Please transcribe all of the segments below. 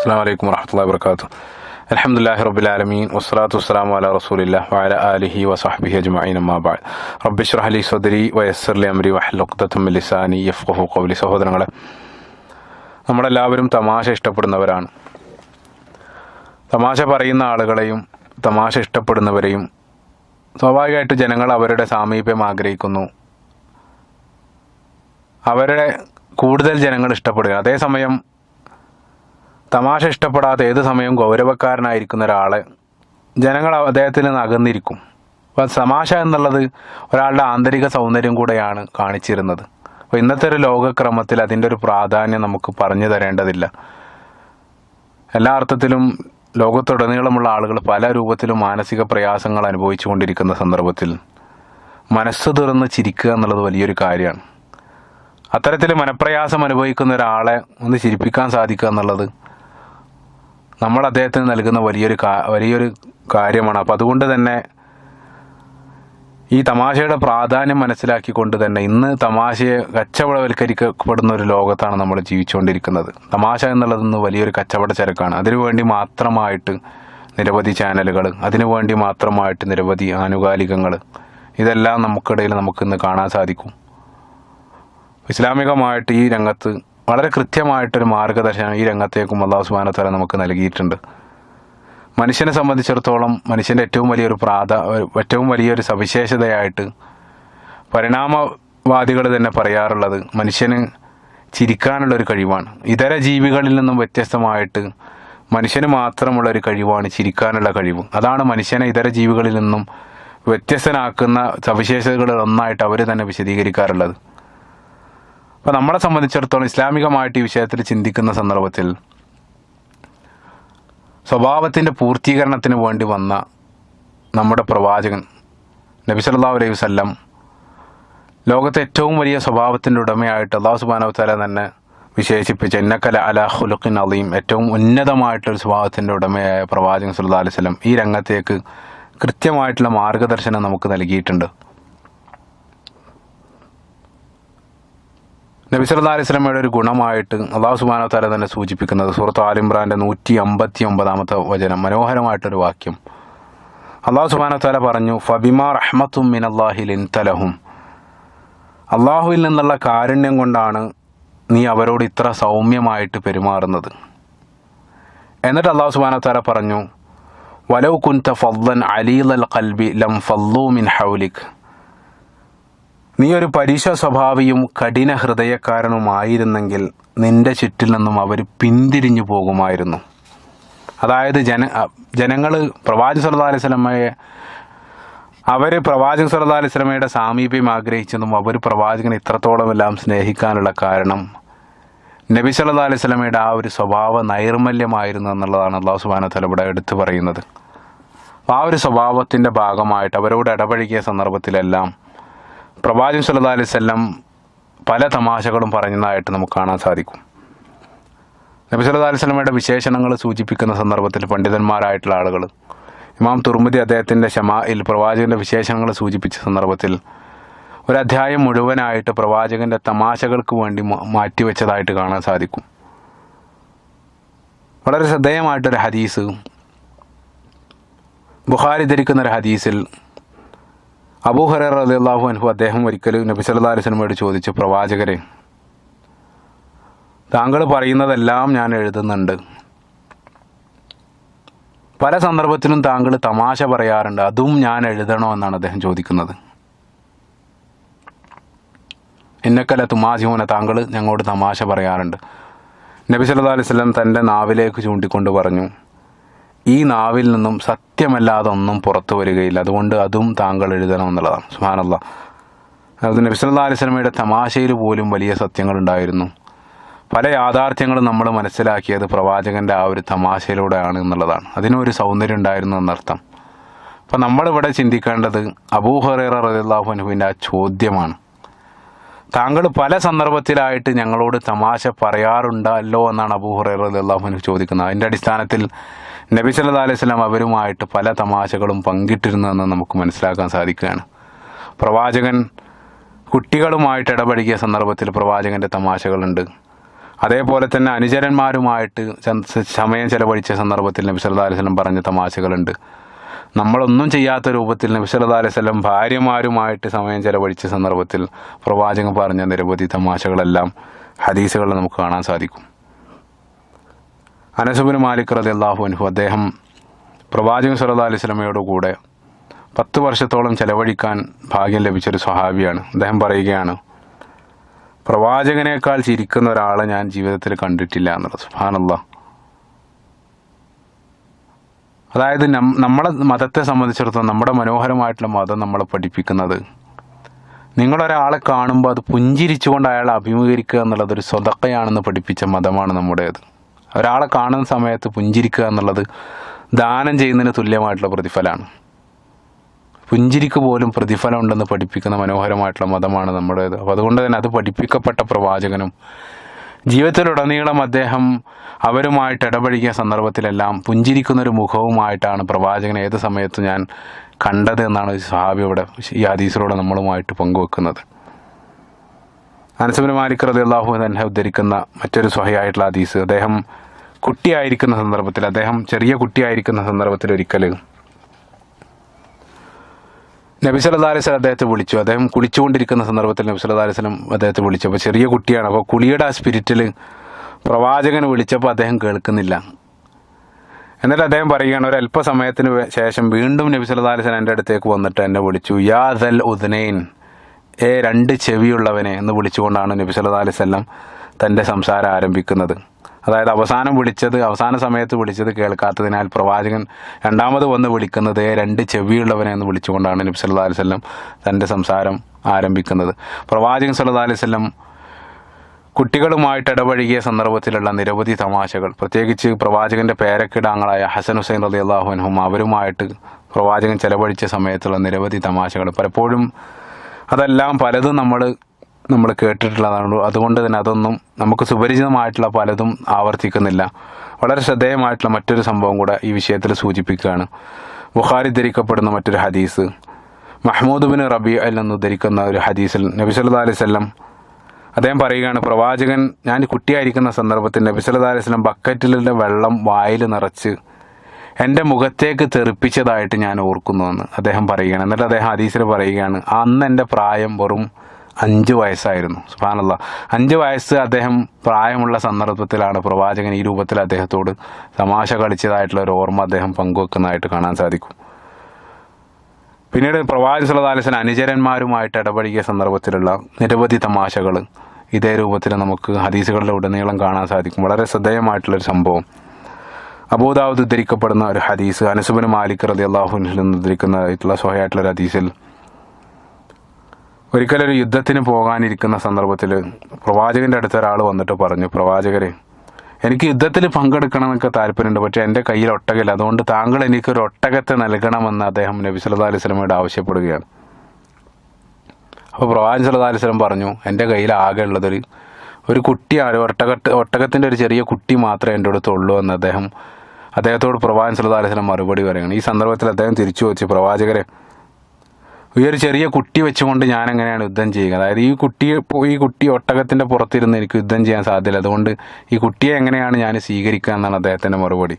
അസ്സലാമു അലൈക്കും വറഹ്മത്തുള്ളാഹി വബറകാതുഹു. അൽഹംദുലില്ലാഹി റബ്ബിൽ ആലമീൻ വസ്സലാത്തു വസ്സലാമു അലാ റസൂലില്ലാഹി വഅലാ ആലിഹി വസഹ്ബിഹി അജ്മഈൻ. അമ്മാ ബഅദ്. റബ്ബി ഇശ്റഹ് ലി സദ്രി വയസ്സിർ ലി അംരി വഹ്ലുൽ ഉഖ്ദതം മിൻ ലിസാനി യഫ്ഖഹു ഖൗലി. സഹോദരങ്ങളെ, നമ്മളെല്ലാവരും തമാശ ഇഷ്ടപ്പെടുന്നവരാണ്. തമാശ പറയുന്ന ആളുകളെയും തമാശ ഇഷ്ടപ്പെടുന്നവരെയും സ്വാഭാവികമായിട്ട് ജനങ്ങൾ അവരുടെ സാമീപ്യം ആഗ്രഹിക്കുന്നു. അവരുടെ കൂടുതൽ ജനങ്ങൾ ഇഷ്ടപ്പെടുക. അതേസമയം തമാശ ഇഷ്ടപ്പെടാത്ത ഏത് സമയവും ഗൗരവക്കാരനായിരിക്കുന്ന ഒരാളെ ജനങ്ങൾ അദ്ദേഹത്തിൽ നിന്ന് അകന്നിരിക്കും. അപ്പോൾ തമാശ എന്നുള്ളത് ഒരാളുടെ ആന്തരിക സൗന്ദര്യം കൂടെയാണ് കാണിച്ചിരുന്നത്. അപ്പോൾ ഇന്നത്തെ ഒരു ലോകക്രമത്തിൽ അതിൻ്റെ ഒരു പ്രാധാന്യം നമുക്ക് പറഞ്ഞു തരേണ്ടതില്ല. എല്ലാ അർത്ഥത്തിലും ലോകത്തുടനീളമുള്ള ആളുകൾ പല രൂപത്തിലും മാനസിക പ്രയാസങ്ങൾ അനുഭവിച്ചു കൊണ്ടിരിക്കുന്ന സന്ദർഭത്തിൽ മനസ്സ് തുറന്ന് ചിരിക്കുക എന്നുള്ളത് വലിയൊരു കാര്യമാണ്. അത്തരത്തിൽ മനപ്രയാസം അനുഭവിക്കുന്ന ഒരാളെ ഒന്ന് ചിരിപ്പിക്കാൻ സാധിക്കുക എന്നുള്ളത് നമ്മൾ അദ്ദേഹത്തിന് നൽകുന്ന വലിയൊരു കാര്യമാണ്. അപ്പം അതുകൊണ്ട് തന്നെ ഈ തമാശയുടെ പ്രാധാന്യം മനസ്സിലാക്കിക്കൊണ്ട് തന്നെ ഇന്ന് തമാശയെ കച്ചവടവൽക്കരിക്കപ്പെടുന്ന ഒരു ലോകത്താണ് നമ്മൾ ജീവിച്ചുകൊണ്ടിരിക്കുന്നത്. തമാശ എന്നുള്ളതൊന്ന് വലിയൊരു കച്ചവട ചരക്കാണ്. അതിനുവേണ്ടി മാത്രമായിട്ട് നിരവധി ചാനലുകൾ, അതിനുവേണ്ടി മാത്രമായിട്ട് നിരവധി ആനുകാലികങ്ങൾ, ഇതെല്ലാം നമുക്കിടയിൽ നമുക്കിന്ന് കാണാൻ സാധിക്കും. ഇസ്ലാമികമായിട്ട് ഈ രംഗത്ത് വളരെ കൃത്യമായിട്ടൊരു മാർഗദർശനം ഈ രംഗത്തേക്കും അല്ലാഹു സുബ്ഹാനഹു വ തആല നമുക്ക് നൽകിയിട്ടുണ്ട്. മനുഷ്യനെ സംബന്ധിച്ചിടത്തോളം മനുഷ്യൻ്റെ ഏറ്റവും വലിയൊരു സവിശേഷതയായിട്ട് പരിണാമവാദികൾ തന്നെ പറയാറുള്ളത് മനുഷ്യന് ചിരിക്കാനുള്ളൊരു കഴിവാണ്. ഇതര ജീവികളിൽ നിന്നും വ്യത്യസ്തമായിട്ട് മനുഷ്യന് മാത്രമുള്ളൊരു കഴിവാണ് ചിരിക്കാനുള്ള കഴിവ്. അതാണ് മനുഷ്യനെ ഇതര ജീവികളിൽ നിന്നും വ്യത്യസ്തനാക്കുന്ന സവിശേഷതകളിൽ ഒന്നായിട്ട് അവർ തന്നെ വിശദീകരിക്കാറുള്ളത്. അപ്പോൾ നമ്മളെ സംബന്ധിച്ചിടത്തോളം ഇസ്ലാമികമായിട്ട് ഈ വിഷയത്തിൽ ചിന്തിക്കുന്ന സന്ദർഭത്തിൽ സ്വഭാവത്തിൻ്റെ പൂർത്തീകരണത്തിന് വേണ്ടി വന്ന നമ്മുടെ പ്രവാചകൻ നബി സല്ലല്ലാഹു അലൈഹി വസല്ലം ലോകത്തെ ഏറ്റവും വലിയ സ്വഭാവത്തിൻ്റെ ഉടമയായിട്ട് അല്ലാഹു സുബ്ഹാനഹു വ തആല തന്നെ വിശേഷിപ്പിച്ച ഇന്നക ലഅലാ ഖുലുഖിൻ അളീം, ഏറ്റവും ഉന്നതമായിട്ടൊരു സ്വഭാവത്തിൻ്റെ ഉടമയായ പ്രവാചകൻ സല്ലല്ലാഹു അലൈഹി വസല്ലം ഈ രംഗത്തേക്ക് കൃത്യമായിട്ടുള്ള മാർഗദർശനം നമുക്ക് നൽകിയിട്ടുണ്ട്. നബി സല്ലല്ലാഹു അലൈഹി വസല്ലമയുടെ ഒരു ഗുണമായിട്ട് അല്ലാഹു സുബ്ഹാനഹു വ തആല തന്നെ സൂചിപ്പിക്കുന്നത് സൂറത്ത് ആൽ ഇംറാന്റെ 159 വചനം, മനോഹരമായിട്ടൊരു വാക്യം. അല്ലാഹു സുബ്ഹാനഹു വ തആല പറഞ്ഞു, ഫബിമാ റഹ്മത്തും മിനല്ലാഹി ലിൻത ലഹും, അള്ളാഹുവിൽ നിന്നുള്ള കാരുണ്യം കൊണ്ടാണ് നീ അവരോട് ഇത്ര സൗമ്യമായിട്ട് പെരുമാറുന്നത്. എന്നിട്ട് അല്ലാഹു സുബ്ഹാനഹു വ തആല പറഞ്ഞു, വലൗ കുൻത ഫദ്ദൻ അലീലൽ ഖൽബി ലം ഫല്ലൂ മിൻ ഹൗലിക്, നീ ഒരു പരീക്ഷ സ്വഭാവിയും കഠിന ഹൃദയക്കാരനുമായിരുന്നെങ്കിൽ നിന്റെ ചുറ്റിൽ നിന്നും അവർ പിന്തിരിഞ്ഞു പോകുമായിരുന്നു. അതായത് ജനങ്ങൾ പ്രവാചകൻ സല്ലല്ലാഹു അലൈഹി വസല്ലമയെ പ്രവാചകൻ സല്ലല്ലാഹു അലൈഹി വസല്ലമയുടെ സാമീപ്യം ആഗ്രഹിച്ചതും അവർ പ്രവാചകനെ ഇത്രത്തോളം എല്ലാം സ്നേഹിക്കാനുള്ള കാരണം നബി സല്ലല്ലാഹു അലൈഹി വസല്ലമയുടെ ആ ഒരു സ്വഭാവ നൈർമല്യമായിരുന്നു എന്നുള്ളതാണ് അല്ലാഹു സുബ്ഹാനഹു വ തആല ഇവിടെ എടുത്തു പറയുന്നത്. ആ ഒരു സ്വഭാവത്തിൻ്റെ ഭാഗമായിട്ട് അവരോട് ഇടപഴകിയ സന്ദർഭത്തിലെല്ലാം പ്രവാചകൻ സല്ലല്ലാഹു അലൈഹി വസല്ലം പല തമാശകളും പറഞ്ഞതായിട്ട് നമുക്ക് കാണാൻ സാധിക്കും. നബി സല്ലല്ലാഹു അലൈഹി വസല്ലമയുടെ വിശേഷണങ്ങൾ സൂചിപ്പിക്കുന്ന സന്ദർഭത്തിൽ പണ്ഡിതന്മാരായിട്ടുള്ള ആളുകൾ, ഇമാം തുർമുദി അദ്ദേഹത്തിൻ്റെ ശമാഇൽ പ്രവാചകൻ്റെ വിശേഷണങ്ങൾ സൂചിപ്പിച്ച സന്ദർഭത്തിൽ ഒരു അധ്യായം മുഴുവനായിട്ട് പ്രവാചകൻ്റെ തമാശകൾക്ക് വേണ്ടി മാറ്റിവെച്ചതായിട്ട് കാണാൻ സാധിക്കും. വളരെ ശ്രദ്ധേയമായിട്ടൊരു ഹദീസ്, ബുഖാരി ധരിക്കുന്നൊരു ഹദീസിൽ അബൂ ഹുറൈറ റളിയല്ലാഹു അൻഹു അദ്ദേഹം ഒരിക്കൽ നബി സല്ലല്ലാഹു അലൈഹി വസല്ലമയോട് ചോദിച്ചു, പ്രവാചകരെ, താങ്കൾ പറയുന്നതെല്ലാം ഞാൻ എഴുതുന്നുണ്ട്, പല സന്ദർഭത്തിലും താങ്കൾ തമാശ പറയാറുണ്ട്, അതും ഞാൻ എഴുതണോ എന്നാണ് അദ്ദേഹം ചോദിക്കുന്നത്. ഇന്നക ലതുമാസിഊന, താങ്കൾ ഞങ്ങളോട് തമാശ പറയാറുണ്ട്. നബി സല്ലല്ലാഹു അലൈഹി വസല്ലം തൻ്റെ നാവിലേക്ക് ചൂണ്ടിക്കൊണ്ട് പറഞ്ഞു, ഈ നാവിൽ നിന്നും സത്യമല്ലാതെ ഒന്നും പുറത്തു വരികയില്ല, അതുകൊണ്ട് അതും താങ്കൾ എഴുതണമെന്നുള്ളതാണ്. സുബ്ഹാനല്ലാഹ്. അത് നബി സല്ലല്ലാഹു അലൈഹി വസല്ലമയുടെ തമാശയിൽ പോലും വലിയ സത്യങ്ങളുണ്ടായിരുന്നു. പല യാഥാർത്ഥ്യങ്ങളും നമ്മൾ മനസ്സിലാക്കിയത് പ്രവാചകൻ്റെ ആ ഒരു തമാശയിലൂടെയാണ് എന്നുള്ളതാണ്. അതിനൊരു സൗന്ദര്യം ഉണ്ടായിരുന്നു എന്നർത്ഥം. അപ്പം നമ്മളിവിടെ ചിന്തിക്കേണ്ടത് അബൂ ഹുറൈറ റളിയല്ലാഹു അൻഹുവിൻ്റെ ആ ചോദ്യമാണ്. താങ്കൾ പല സന്ദർഭത്തിലായിട്ട് ഞങ്ങളോട് തമാശ പറയാറുണ്ടല്ലോ എന്നാണ് അബൂ ഹുറൈറ റളിയല്ലാഹു അൻഹു ചോദിക്കുന്നത്. അതിൻ്റെ അടിസ്ഥാനത്തിൽ നബി സല്ലല്ലാഹു അലൈഹി വസല്ലം അവരുമായിട്ട് പല തമാശകളും പങ്കിട്ടിരുന്നതെന്ന് നമുക്ക് മനസ്സിലാക്കാൻ സാധിക്കുകയാണ്. പ്രവാചകൻ കുട്ടികളുമായിട്ട് ഇടപഴകിയ സന്ദർഭത്തിൽ പ്രവാചകൻ്റെ തമാശകളുണ്ട്. അതേപോലെ തന്നെ അനുചരന്മാരുമായിട്ട് സമയം ചെലവഴിച്ച സന്ദർഭത്തിൽ നബി സല്ലല്ലാഹു അലൈഹി വസല്ലം പറഞ്ഞ തമാശകളുണ്ട്. നമ്മളൊന്നും ചെയ്യാത്ത രൂപത്തിൽ നബി സല്ലല്ലാഹു അലൈഹി വസല്ലം ഭാര്യമാരുമായിട്ട് സമയം ചെലവഴിച്ച സന്ദർഭത്തിൽ പ്രവാചകൻ പറഞ്ഞ നിരവധി തമാശകളെല്ലാം ഹദീസുകളിൽ നമുക്ക് കാണാൻ സാധിക്കും. അനസ് ഇബ്നു മാലിക് റളിയല്ലാഹു അൻഹു അദ്ദേഹം പ്രവാചകൻ സല്ലല്ലാഹു അലൈഹി വസല്ലമയോട് കൂടെ 10 വർഷത്തോളം ചെലവഴിക്കാൻ ഭാഗ്യം ലഭിച്ചൊരു സ്വഹാബിയാണ്. അദ്ദേഹം പറയുകയാണ്, പ്രവാചകനേക്കാൾ ചിരിക്കുന്ന ഒരാളെ ഞാൻ ജീവിതത്തിൽ കണ്ടിട്ടില്ല എന്നുള്ളത്. സുബ്ഹാനല്ലാഹ്. അതായത് നമ്മളെ മതത്തെ സംബന്ധിച്ചിടത്തോളം നമ്മുടെ മനോഹരമായിട്ടുള്ള മതം നമ്മളെ പഠിപ്പിക്കുന്നത് നിങ്ങളൊരാളെ കാണുമ്പോൾ അത് പുഞ്ചിരിച്ചുകൊണ്ട് അയാളെ അഭിമുഖീകരിക്കുക എന്നുള്ളത് ഒരു സ്വതക്കയാണെന്ന് പഠിപ്പിച്ച മതമാണ് നമ്മുടേത്. ഒരാളെ കാണുന്ന സമയത്ത് പുഞ്ചിരിക്കുക എന്നുള്ളത് ദാനം ചെയ്യുന്നതിന് തുല്യമായിട്ടുള്ള പ്രതിഫലമാണ്. പുഞ്ചിരിക്ക് പോലും പ്രതിഫലം ഉണ്ടെന്ന് പഠിപ്പിക്കുന്ന മനോഹരമായിട്ടുള്ള മതമാണ് നമ്മുടേത്. അപ്പോൾ അതുകൊണ്ട് തന്നെ അത് പഠിപ്പിക്കപ്പെട്ട പ്രവാചകനും ജീവിതത്തിലുടനീളം അദ്ദേഹം അവരുമായിട്ട് ഇടപഴകിയ സന്ദർഭത്തിലെല്ലാം പുഞ്ചിരിക്കുന്നൊരു മുഖവുമായിട്ടാണ് പ്രവാചകൻ ഏത് സമയത്തും ഞാൻ കണ്ടത് എന്നാണ് സ്വഹാബിയുടെ ഈ ഹദീസിലൂടെ നമ്മളുമായിട്ട് പങ്കുവെക്കുന്നത്. അനസ് ഇബ്നു മാലിക് റളിയല്ലാഹു അൻഹു ഉദ്ധരിക്കുന്ന മറ്റൊരു സ്വഹീഹായിട്ടുള്ള ഹദീസ്, അദ്ദേഹം കുട്ടിയായിരിക്കുന്ന സന്ദർഭത്തിൽ, അദ്ദേഹം ചെറിയ കുട്ടിയായിരിക്കുന്ന സന്ദർഭത്തിൽ ഒരിക്കൽ നബി സല്ലല്ലാഹു അലൈഹി വസല്ലം അദ്ദേഹത്തെ വിളിച്ചു. അദ്ദേഹം കുളിച്ചുകൊണ്ടിരിക്കുന്ന സന്ദർഭത്തിൽ നബി സല്ലല്ലാഹു അലൈഹി വസല്ലം അദ്ദേഹത്തെ വിളിച്ചു. അപ്പോൾ ചെറിയ കുട്ടിയാണ്. അപ്പോൾ കുളിയുടെ ആ സ്പിരിറ്റിൽ പ്രവാചകൻ വിളിച്ചപ്പോൾ അദ്ദേഹം കേൾക്കുന്നില്ല. എന്നിട്ട് അദ്ദേഹം പറയുകയാണ്, ഒരു അല്പസമയത്തിന് ശേഷം വീണ്ടും നബി സല്ലല്ലാഹു അലൈഹി വസല്ലം എൻ്റെ അടുത്തേക്ക് വന്നിട്ട് എന്നെ വിളിച്ചു. യാ ദൽ ഉദ്നൈൻ, 2 ചെവിയുള്ളവനെ എന്ന് വിളിച്ചുകൊണ്ടാണ് നബി സല്ലല്ലാഹു അലൈഹി വസല്ലം തൻ്റെ സംസാരം ആരംഭിക്കുന്നത്. അതായത് അവസാന സമയത്ത് വിളിച്ചത് കേൾക്കാത്തതിനാൽ പ്രവാചകൻ രണ്ടാമത് വന്ന് വിളിക്കുന്നത് 2 ചെവിയുള്ളവനെ എന്ന് വിളിച്ചുകൊണ്ടാണ് നബി സല്ലല്ലാഹു അലൈഹി വസല്ലം തൻ്റെ സംസാരം ആരംഭിക്കുന്നത്. പ്രവാചകൻ സല്ലല്ലാഹു അലൈഹി വസല്ലം കുട്ടികളുമായിട്ട് ഇടപഴകിയ സന്ദർഭത്തിലുള്ള നിരവധി തമാശകൾ, പ്രത്യേകിച്ച് പ്രവാചകൻ്റെ പേരക്കിടാങ്ങളായ ഹസൻ ഹുസൈൻ റളിയല്ലാഹു അൻഹും അവരുമായിട്ട് പ്രവാചകൻ ചെലവഴിച്ച സമയത്തുള്ള നിരവധി തമാശകൾ, പലപ്പോഴും അതെല്ലാം പലതും നമ്മൾ കേട്ടിട്ടുള്ളതാണ്. അതുകൊണ്ട് തന്നെ അതൊന്നും നമുക്ക് സുപരിചിതമായിട്ടുള്ള പലതും ആവർത്തിക്കുന്നില്ല. വളരെ ശ്രദ്ധേയമായിട്ടുള്ള മറ്റൊരു സംഭവം കൂടെ ഈ വിഷയത്തിൽ സൂചിപ്പിക്കുകയാണ്. ബുഖാരി ധരിക്കപ്പെടുന്ന മറ്റൊരു ഹദീസ്, മഹ്മൂദ് ബിൻ റബീഅയിൽ നിന്ന് ധരിക്കുന്ന ഒരു ഹദീസിൽ നബി സല്ലല്ലാഹു അലൈഹി വസല്ലം അദ്ദേഹം പറയുകയാണ്, പ്രവാചകൻ ഞാൻ കുട്ടിയായിരിക്കുന്ന സന്ദർഭത്തിൽ നബി സല്ലല്ലാഹു അലൈഹി വസല്ലം ബക്കറ്റിലെ വെള്ളം വായിൽ നിറച്ച് എൻ്റെ മുഖത്തേക്ക് തെറിപ്പിച്ചതായിട്ട് ഞാൻ ഓർക്കുന്നുവെന്ന് അദ്ദേഹം പറയുകയാണ്. എന്നിട്ട് അദ്ദേഹം ഹദീസിൽ പറയുകയാണ്, അന്ന് എൻ്റെ പ്രായം വെറും 5 വയസ്സായിരുന്നു. സുബ്ഹാനല്ലാഹ്. 5 വയസ്സ് അദ്ദേഹം പ്രായമുള്ള സന്ദർഭത്തിലാണ് പ്രവാചകൻ ഈ രൂപത്തിൽ അദ്ദേഹത്തോട് തമാശ കളിച്ചതായിട്ടുള്ള ഒരു ഓർമ്മ അദ്ദേഹം പങ്കുവെക്കുന്നതായിട്ട് കാണാൻ സാധിക്കും. പിന്നീട് പ്രവാചകൻ സല്ലല്ലാഹു അലൈഹി വസല്ലം അനുചരന്മാരുമായിട്ട് ഇടപഴകിയ സന്ദർഭത്തിലുള്ള നിരവധി തമാശകൾ ഇതേ രൂപത്തിൽ നമുക്ക് ഹദീസുകളിൽ ഉടനീളം കാണാൻ സാധിക്കും. വളരെ ശ്രദ്ധേയമായിട്ടുള്ളൊരു സംഭവം, അബൂദാവൂദ് ഉദ്ധരിക്കപ്പെടുന്ന ഒരു ഹദീസ്, അനസ് ഇബ്നു മാലിക് റളിയല്ലാഹു അൻഹു നിന്ന് ഉദ്ധരിക്കുന്നതായിട്ടുള്ള സ്വഹീഹായിട്ടുള്ള ഹദീസിൽ ഒരിക്കലൊരു യുദ്ധത്തിന് പോകാനിരിക്കുന്ന സന്ദർഭത്തിൽ പ്രവാചകൻ്റെ അടുത്ത് ഒരാൾ വന്നിട്ട് പറഞ്ഞു, പ്രവാചകരെ, എനിക്ക് യുദ്ധത്തിൽ പങ്കെടുക്കണമെന്നൊക്കെ താല്പര്യമുണ്ട്, പക്ഷേ എൻ്റെ കയ്യിൽ ഒട്ടകമില്ല, അതുകൊണ്ട് താങ്കൾ എനിക്കൊരു ഒട്ടകത്തെ നൽകണമെന്ന് അദ്ദേഹം നബി സല്ലല്ലാഹു അലൈഹി വസല്ലമയോട് ആവശ്യപ്പെടുകയാണ്. അപ്പോൾ പ്രവാചകൻ സല്ലല്ലാഹു അലൈഹി വസല്ലം പറഞ്ഞു, എൻ്റെ കയ്യിൽ ആകെ ഉള്ളതൊരു കുട്ടിയാണ്, ഒട്ടകത്തിൻ്റെ ഒരു ചെറിയ കുട്ടി മാത്രമേ എൻ്റെ അടുത്തുള്ളൂ എന്ന് അദ്ദേഹത്തോട് പ്രവാചകൻ സല്ലല്ലാഹു അലൈഹി വസല്ലം മറുപടി പറയുകയാണ്. ഈ സന്ദർഭത്തിൽ അദ്ദേഹം തിരിച്ചു വെച്ച്, പ്രവാചകരെ, ഈ ഒരു ചെറിയ കുട്ടി വെച്ചുകൊണ്ട് ഞാൻ എങ്ങനെയാണ് യുദ്ധം ചെയ്യുക? അതായത് ഈ കുട്ടി ഒട്ടകത്തിൻ്റെ പുറത്തിരുന്ന് എനിക്ക് യുദ്ധം ചെയ്യാൻ സാധ്യത, അതുകൊണ്ട് ഈ കുട്ടിയെ എങ്ങനെയാണ് ഞാൻ സ്വീകരിക്കുക എന്നാണ് അദ്ദേഹത്തിൻ്റെ മറുപടി.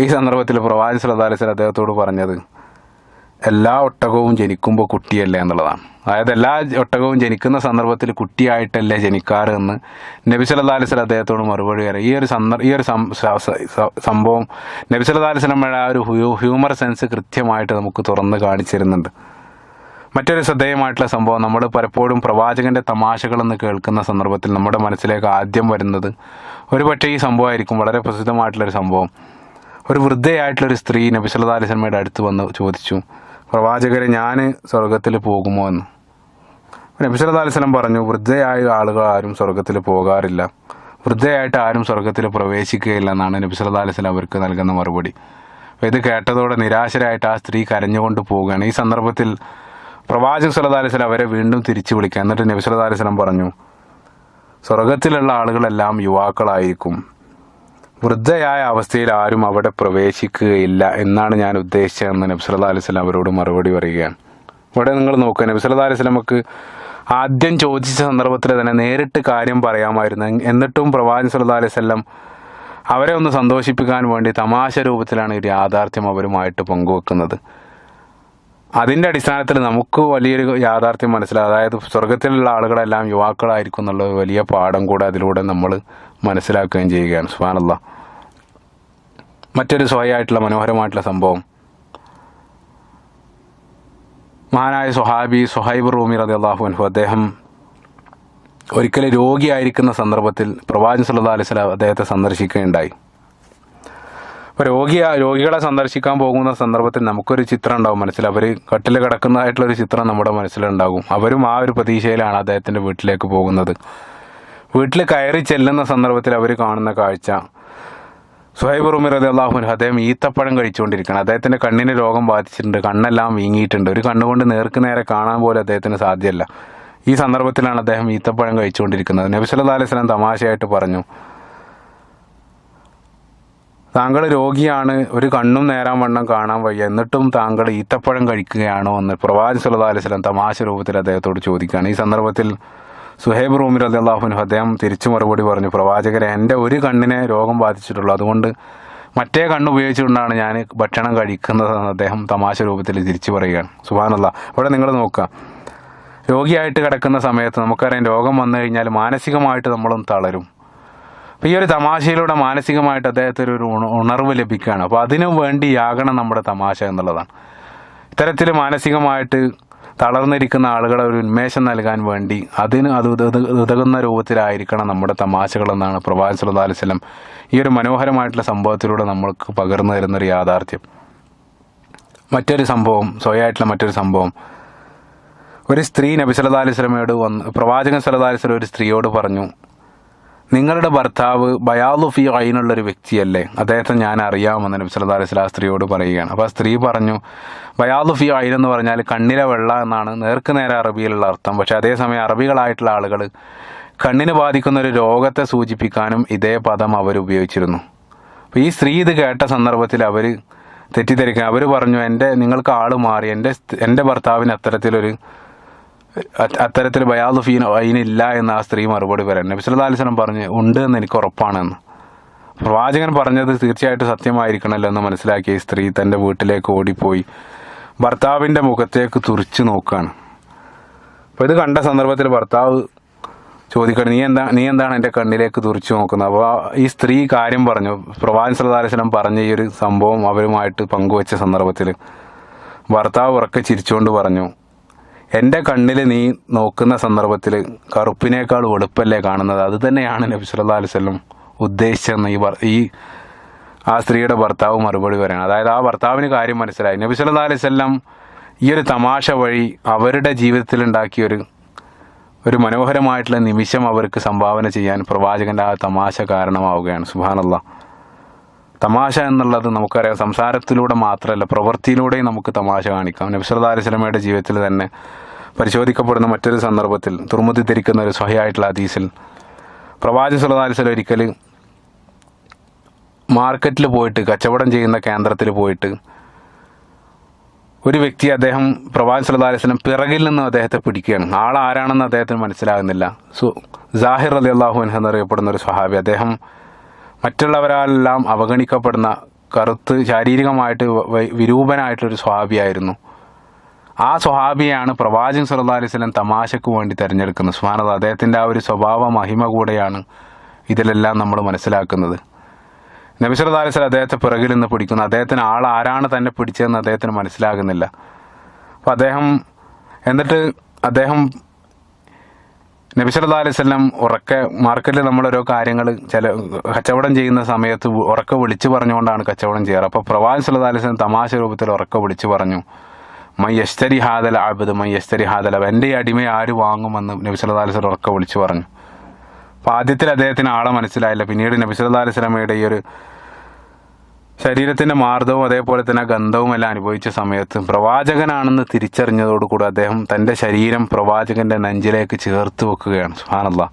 ഈ സന്ദർഭത്തിൽ പ്രവാചകൻ സല്ലല്ലാഹു അലൈഹി വസല്ലം അദ്ദേഹത്തോട് പറഞ്ഞത്, എല്ലാ ഒട്ടകവും ജനിക്കുമ്പോൾ കുട്ടിയല്ലേ എന്നുള്ളതാണ്. അതായത് എല്ലാ ഒട്ടകവും ജനിക്കുന്ന സന്ദർഭത്തിൽ കുട്ടിയായിട്ടല്ലേ ജനിക്കാറ് എന്ന് നബി സല്ലല്ലാഹു അലൈഹി വസല്ലം അദ്ദേഹത്തോട് മറുപടി പറയാം. ഈ ഒരു സംഭവം നബി സല്ലല്ലാഹു അലൈഹി വസല്ലമയുടെ ആ ഒരു ഹ്യൂമർ സെൻസ് കൃത്യമായിട്ട് നമുക്ക് തുറന്ന് കാണിച്ചിരുന്നുണ്ട്. മറ്റൊരു ശ്രദ്ധേയമായിട്ടുള്ള സംഭവം, നമ്മൾ പലപ്പോഴും പ്രവാചകൻ്റെ തമാശകളെന്ന് കേൾക്കുന്ന സന്ദർഭത്തിൽ നമ്മുടെ മനസ്സിലേക്ക് ആദ്യം വരുന്നത് ഒരുപക്ഷേ ഈ സംഭവമായിരിക്കും. വളരെ പ്രസിദ്ധമായിട്ടുള്ളൊരു സംഭവം, ഒരു വൃദ്ധയായിട്ടുള്ളൊരു സ്ത്രീ നബി സല്ലല്ലാഹു അലൈഹി വസല്ലമയുടെ അടുത്ത് വന്ന് ചോദിച്ചു, പ്രവാചകരെ, ഞാൻ സ്വർഗത്തിൽ പോകുമോ എന്ന്. നബി സല്ലല്ലാഹു അലൈഹി വസല്ലം പറഞ്ഞു, വൃദ്ധയായ ആളുകൾ ആരും സ്വർഗത്തിൽ പോകാറില്ല, വൃദ്ധയായിട്ട് ആരും സ്വർഗത്തിൽ പ്രവേശിക്കുകയില്ല എന്നാണ് നബി സല്ലല്ലാഹു അലൈഹി വസല്ലം അവർക്ക് നൽകുന്ന മറുപടി. അപ്പോൾ ഇത് കേട്ടതോടെ നിരാശരായിട്ട് ആ സ്ത്രീ കരഞ്ഞുകൊണ്ട് പോവുകയാണ്. ഈ സന്ദർഭത്തിൽ പ്രവാചകൻ സല്ലല്ലാഹു അലൈഹി വസല്ലം അവരെ വീണ്ടും തിരിച്ചു വിളിക്കുക. എന്നിട്ട് നബി സല്ലല്ലാഹു അലൈഹി വസല്ലം പറഞ്ഞു, സ്വർഗത്തിലുള്ള ആളുകളെല്ലാം യുവാക്കളായിരിക്കും, വൃദ്ധയായ അവസ്ഥയിൽ ആരും അവിടെ പ്രവേശിക്കുകയില്ല എന്നാണ് ഞാൻ ഉദ്ദേശിച്ചതെന്ന് നബി സല്ലല്ലാഹു അലൈഹി വസല്ലം അവരോട് മറുപടി പറയുകയാണ്. ഇവിടെ നിങ്ങൾ നോക്കുക, നബി സല്ലല്ലാഹു അലൈഹി വസല്ലമക്ക് ആദ്യം ചോദിച്ച സന്ദർഭത്തിൽ തന്നെ നേരിട്ട് കാര്യം പറയാമായിരുന്നു. എന്നിട്ടും പ്രവാചകൻ സല്ലല്ലാഹു അലൈഹി വസല്ലം അവരെ ഒന്ന് സന്തോഷിപ്പിക്കാൻ വേണ്ടി തമാശ രൂപത്തിലാണ് ഒരു യാഥാർത്ഥ്യം അവരുമായിട്ട് പങ്കുവെക്കുന്നത്. അതിൻ്റെ അടിസ്ഥാനത്തിൽ നമുക്ക് വലിയൊരു യാഥാർത്ഥ്യം മനസ്സിലാകും. അതായത് സ്വർഗത്തിലുള്ള ആളുകളെല്ലാം യുവാക്കളായിരിക്കും എന്നുള്ള വലിയ പാഠം കൂടെ അതിലൂടെ നമ്മൾ മനസ്സിലാക്കുകയും ചെയ്യുകയാണ്. സുബ്ഹാനല്ലാഹ്. മറ്റൊരു സ്വയമായിട്ടുള്ള മനോഹരമായിട്ടുള്ള സംഭവം, മഹാനായ സ്വഹാബി സുഹൈബ് റൂമി റളിയല്ലാഹു അൻഹു, അദ്ദേഹം ഒരിക്കലും രോഗിയായിരിക്കുന്ന സന്ദർഭത്തിൽ പ്രവാചകൻ സല്ലല്ലാഹു അലൈഹി വസല്ലം അദ്ദേഹത്തെ സന്ദർശിക്കുകയുണ്ടായി. അപ്പോൾ രോഗികളെ സന്ദർശിക്കാൻ പോകുന്ന സന്ദർഭത്തിൽ നമുക്കൊരു ചിത്രം ഉണ്ടാവും മനസ്സിൽ. അവർ കട്ടിൽ കിടക്കുന്നതായിട്ടുള്ളൊരു ചിത്രം നമ്മുടെ മനസ്സിലുണ്ടാകും. അവരും ആ ഒരു പ്രതീക്ഷയിലാണ് അദ്ദേഹത്തിൻ്റെ വീട്ടിലേക്ക് പോകുന്നത്. വീട്ടിൽ കയറി ചെല്ലുന്ന സന്ദർഭത്തിൽ അവർ കാണുന്ന കാഴ്ച, സുഹൈബ് റൂമി റളിയല്ലാഹു അൻഹു അദ്ദേഹം ഈത്തപ്പഴം കഴിച്ചുകൊണ്ടിരിക്കുകയാണ്. അദ്ദേഹത്തിൻ്റെ കണ്ണിന് രോഗം ബാധിച്ചിട്ടുണ്ട്, കണ്ണെല്ലാം വീങ്ങിയിട്ടുണ്ട്, ഒരു കണ്ണുകൊണ്ട് നേർക്ക് നേരെ കാണാൻ പോലും അദ്ദേഹത്തിന് സാധ്യമല്ല. ഈ സന്ദർഭത്തിലാണ് അദ്ദേഹം ഈത്തപ്പഴം കഴിച്ചുകൊണ്ടിരിക്കുന്നത്. നബി സല്ലല്ലാഹു അലൈഹി വസല്ലം തമാശയായിട്ട് പറഞ്ഞു, താങ്കൾ രോഗിയാണ്, ഒരു കണ്ണും നേരാൻ വണ്ണം കാണാൻ വയ്യ, എന്നിട്ടും താങ്കൾ ഈത്തപ്പഴം കഴിക്കുകയാണോ എന്ന് പ്രവാചകൻ സല്ലല്ലാഹു അലൈഹി വസല്ലം തമാശ രൂപത്തിൽ അദ്ദേഹത്തോട് ചോദിക്കുകയാണ്. ഈ സന്ദർഭത്തിൽ സുഹൈബ് റൂമി റളിയല്ലാഹു അൻഹു അദ്ദേഹം തിരിച്ചു മറുപടി പറഞ്ഞു, പ്രവാചകരെ, എൻ്റെ ഒരു കണ്ണിനെ രോഗം ബാധിച്ചിട്ടുള്ളൂ, അതുകൊണ്ട് മറ്റേ കണ്ണ് ഉപയോഗിച്ചുകൊണ്ടാണ് ഞാൻ ഭക്ഷണം കഴിക്കുന്നതെന്ന് അദ്ദേഹം തമാശ രൂപത്തിൽ തിരിച്ചു പറയുകയാണ്. സുബ്ഹാനല്ലാഹ്. ഇവിടെ നിങ്ങൾ നോക്കുക, രോഗിയായിട്ട് കിടക്കുന്ന സമയത്ത് നമുക്കറിയാം രോഗം വന്നു കഴിഞ്ഞാൽ മാനസികമായിട്ട് നമ്മളും തളരും. അപ്പോൾ ഈ ഒരു തമാശയിലൂടെ മാനസികമായിട്ട് അദ്ദേഹത്തിന് ഒരു ഉണർവ് ലഭിക്കുകയാണ്. അപ്പോൾ അതിനു വേണ്ടിയാകണം നമ്മുടെ തമാശ എന്നുള്ളതാണ്. ഇത്തരത്തിൽ മാനസികമായിട്ട് തളർന്നിരിക്കുന്ന ആളുകളെ ഒരു ഉന്മേഷം നൽകാൻ വേണ്ടി അത് ഉതകുന്ന രൂപത്തിലായിരിക്കണം നമ്മുടെ തമാശകളെന്നാണ് പ്രവാചകൻ സല്ലല്ലാഹു അലൈഹി വസല്ലം ഈ ഒരു മനോഹരമായിട്ടുള്ള സംഭവത്തിലൂടെ നമ്മൾക്ക് പകർന്നു തരുന്നൊരു യാഥാർത്ഥ്യം. മറ്റൊരു സംഭവം, സ്വയമായിട്ടുള്ള മറ്റൊരു സംഭവം, ഒരു സ്ത്രീ നബി സല്ലല്ലാഹു അലൈഹി വസല്ലമയോട് പ്രവാചകൻ സല്ലല്ലാഹു അലൈഹി വസല്ലം ഒരു സ്ത്രീയോട് പറഞ്ഞു, നിങ്ങളുടെ ഭർത്താവ് ബയാദു ഫീ ഐനുള്ളൊരു വ്യക്തിയല്ലേ, അദ്ദേഹത്തെ ഞാൻ അറിയാമെന്ന് നബി സല്ലല്ലാഹു അലൈഹി വസല്ലം ആ സ്ത്രീയോട് പറയുകയാണ്. അപ്പോൾ ആ സ്ത്രീ പറഞ്ഞു, ബയാദു ഫീ ഐൻ എന്ന് പറഞ്ഞാൽ കണ്ണിലെ വെള്ള എന്നാണ് നേർക്ക് നേരെ അറബിയിലുള്ള അർത്ഥം. പക്ഷേ അതേസമയം അറബികളായിട്ടുള്ള ആളുകൾ കണ്ണിന് ബാധിക്കുന്ന ഒരു രോഗത്തെ സൂചിപ്പിക്കാനും ഇതേ പദം അവർ ഉപയോഗിച്ചിരുന്നു. അപ്പോൾ ഈ സ്ത്രീ ഇത് കേട്ട സന്ദർഭത്തിൽ അവർ തെറ്റിദ്ധരിക്കുക, അവർ പറഞ്ഞു, നിങ്ങൾക്ക് ആൾ മാറി, എൻ്റെ ഭർത്താവിന് അത്തരത്തിൽ ബയാദു ഫീ ഐനില്ല എന്ന് ആ സ്ത്രീ മറുപടി പറയാൻ. നബി സല്ലല്ലാഹു അലൈഹി വസല്ലം പറഞ്ഞു, ഉണ്ട് എന്ന് എനിക്ക് ഉറപ്പാണെന്ന്. പ്രവാചകൻ പറഞ്ഞത് തീർച്ചയായിട്ടും സത്യമായിരിക്കണമല്ലോ എന്ന് മനസ്സിലാക്കിയ ഈ സ്ത്രീ തൻ്റെ വീട്ടിലേക്ക് ഓടിപ്പോയി ഭർത്താവിൻ്റെ മുഖത്തേക്ക് തുറിച്ചു നോക്കുകയാണ്. അപ്പോൾ ഇത് കണ്ട സന്ദർഭത്തിൽ ഭർത്താവ് ചോദിക്കണം, നീ എന്താണ് എൻ്റെ കണ്ണിലേക്ക് തുറിച്ചു നോക്കുന്നത്? അപ്പോൾ ഈ സ്ത്രീ കാര്യം പറഞ്ഞു. പ്രവാചകൻ സല്ലല്ലാഹു അലൈഹി വസല്ലം പറഞ്ഞ ഈ ഒരു സംഭവം അവരുമായിട്ട് പങ്കുവെച്ച സന്ദർഭത്തിൽ ഭർത്താവ് ഉറക്കെ ചിരിച്ചുകൊണ്ട് പറഞ്ഞു, എൻ്റെ കണ്ണിൽ നീ നോക്കുന്ന സന്ദർഭത്തിൽ കറുപ്പിനേക്കാൾ വെളുപ്പല്ലേ കാണുന്നത്, അത് തന്നെയാണ് നബി സല്ലല്ലാഹു അലൈഹി വസല്ലം ഉദ്ദേശിച്ചെന്ന് ആ സ്ത്രീയുടെ ഭർത്താവ് മറുപടി പറയണം. അതായത് ആ ഭർത്താവിന് കാര്യം മനസ്സിലായി. നബി സല്ലല്ലാഹു അലൈഹി വസല്ലം ഈ ഒരു തമാശ വഴി അവരുടെ ജീവിതത്തിൽ ഉണ്ടാക്കിയ ഒരു മനോഹരമായിട്ടുള്ള നിമിഷം അവർക്ക് സംഭാവന ചെയ്യാൻ പ്രവാചകൻ്റെ ആ തമാശ കാരണമാവുകയാണ്. സുബ്ഹാനല്ലാഹ്. തമാശ എന്നുള്ളത് നമുക്കറിയാം സംസാരത്തിലൂടെ മാത്രമല്ല പ്രവൃത്തിയിലൂടെയും നമുക്ക് തമാശ കാണിക്കാം. നബി സല്ലല്ലാഹു അലൈഹി വസല്ലമയുടെ ജീവിതത്തിൽ തന്നെ പരിശോധിക്കപ്പെടുന്ന മറ്റൊരു സന്ദർഭത്തിൽ തുറമുതി ധരിക്കുന്ന ഒരു സ്വഹീഹായിട്ടുള്ള ഹദീസിൽ പ്രവാചകൻ സല്ലല്ലാഹു അലൈഹി വസല്ലം ഒരിക്കൽ മാർക്കറ്റിൽ പോയിട്ട്, കച്ചവടം ചെയ്യുന്ന കേന്ദ്രത്തിൽ പോയിട്ട് ഒരു വ്യക്തി അദ്ദേഹം പ്രവാചകൻ സല്ലല്ലാഹു അലൈഹി വസല്ലം പിറകിൽ നിന്ന് അദ്ദേഹത്തെ പിടിക്കുകയാണ്. ആളാരാണെന്ന് അദ്ദേഹത്തിന് മനസ്സിലാകുന്നില്ല. സാഹിർ റളിയല്ലാഹു അൻഹു എന്നറിയപ്പെടുന്ന ഒരു സ്വഹാബി, അദ്ദേഹം മറ്റുള്ളവരെല്ലാം അവഗണിക്കപ്പെടുന്ന കറുത്ത് ശാരീരികമായിട്ട് വിരൂപനായിട്ടൊരു സ്വഹാബിയായിരുന്നു. ആ സ്വഹാബിയാണ് പ്രവാചകൻ സല്ലല്ലാഹു അലൈഹി വസല്ലം തമാശയ്ക്ക് വേണ്ടി തിരഞ്ഞെടുക്കുന്നത്. സുബ്ഹാനല്ലാഹ്. അദ്ദേഹത്തിൻ്റെ ആ ഒരു സ്വഭാവ മഹിമ കൂടെയാണ് ഇതിലെല്ലാം നമ്മൾ മനസ്സിലാക്കുന്നത്. നബി സല്ലല്ലാഹു അലൈഹി വസല്ലം അദ്ദേഹത്തെ പിറകിൽ നിന്ന് പിടിക്കുന്നു. അദ്ദേഹത്തിന് ആരാണ് തന്നെ പിടിച്ചതെന്ന് അദ്ദേഹത്തിന് മനസ്സിലാകുന്നില്ല. അപ്പോൾ അദ്ദേഹം നബി സല്ലല്ലാഹു അലൈഹി വസല്ലം ഉറക്കെ മാർക്കറ്റിൽ നമ്മളോരോ കാര്യങ്ങൾ കച്ചവടം ചെയ്യുന്ന സമയത്ത് ഉറക്കെ വിളിച്ചു പറഞ്ഞുകൊണ്ടാണ് കച്ചവടം ചെയ്യാറ്. അപ്പോൾ പ്രവാചകൻ സല്ലല്ലാഹു അലൈഹി വസല്ലം തമാശ രൂപത്തിൽ ഉറക്കെ വിളിച്ചു പറഞ്ഞു, മൻ യശ്തരി ഹാദൽ അബ്ദ് മൻ യശ്തരി ഹാദൽ അബ്ദ്, എൻ്റെ ഈ അടിമയെ ആര് വാങ്ങുമെന്ന് നബി സല്ലല്ലാഹു അലൈഹി വസല്ലം ഉറക്കെ വിളിച്ചു പറഞ്ഞു. അപ്പോൾ ആദ്യത്തിൽ അദ്ദേഹത്തിന് ആളെ മനസ്സിലായില്ല. പിന്നീട് നബി സല്ലല്ലാഹു അലൈഹി വസല്ലമയുടെ ഈ ഒരു ശരീരത്തിൻ്റെ മാർദ്ദവും അതേപോലെ തന്നെ ഗന്ധവും എല്ലാം അനുഭവിച്ച സമയത്ത് പ്രവാചകനാണെന്ന് തിരിച്ചറിഞ്ഞതോടുകൂടി അദ്ദേഹം തൻ്റെ ശരീരം പ്രവാചകൻ്റെ നെഞ്ചിലേക്ക് ചേർത്ത് വെക്കുകയാണ്. സുബ്ഹാനല്ലാഹ്.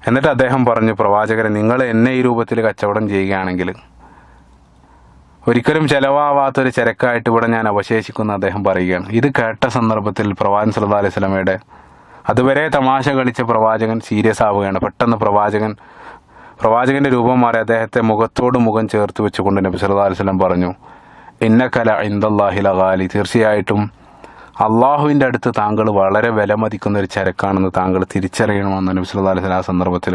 എന്നിട്ട് അദ്ദേഹം പറഞ്ഞു, പ്രവാചകരെ, നിങ്ങൾ എന്നെ ഈ രൂപത്തിൽ കച്ചവടം ചെയ്യുകയാണെങ്കിൽ ഒരിക്കലും ചെലവാവാത്തൊരു ചരക്കായിട്ട് ഇവിടെ ഞാൻ അവശേഷിക്കുന്ന അദ്ദേഹം പറയുകയാണ്. ഇത് കേട്ട സന്ദർഭത്തിൽ പ്രവാചകൻ സല്ലല്ലാഹു അലൈഹി വസല്ലമയുടെ അതുവരെ തമാശ കളിച്ച പ്രവാചകൻ സീരിയസ് ആവുകയാണ്. പെട്ടെന്ന് പ്രവാചകൻ്റെ രൂപം മാറി അദ്ദേഹത്തെ മുഖത്തോട് മുഖം ചേർത്ത് വെച്ചുകൊണ്ട് നബി സല്ലല്ലാഹു അലൈഹി വസല്ലം പറഞ്ഞു, ഇന്നക ഇൻദല്ലാഹി ലഗാലി, തീർച്ചയായിട്ടും അള്ളാഹുവിൻ്റെ അടുത്ത് താങ്കൾ വളരെ വിലമതിക്കുന്ന ഒരു ചരക്കാണെന്ന് താങ്കൾ തിരിച്ചറിയണമെന്ന് നബി സല്ലല്ലാഹു അലൈഹി വസല്ലം ആ സന്ദർഭത്തിൽ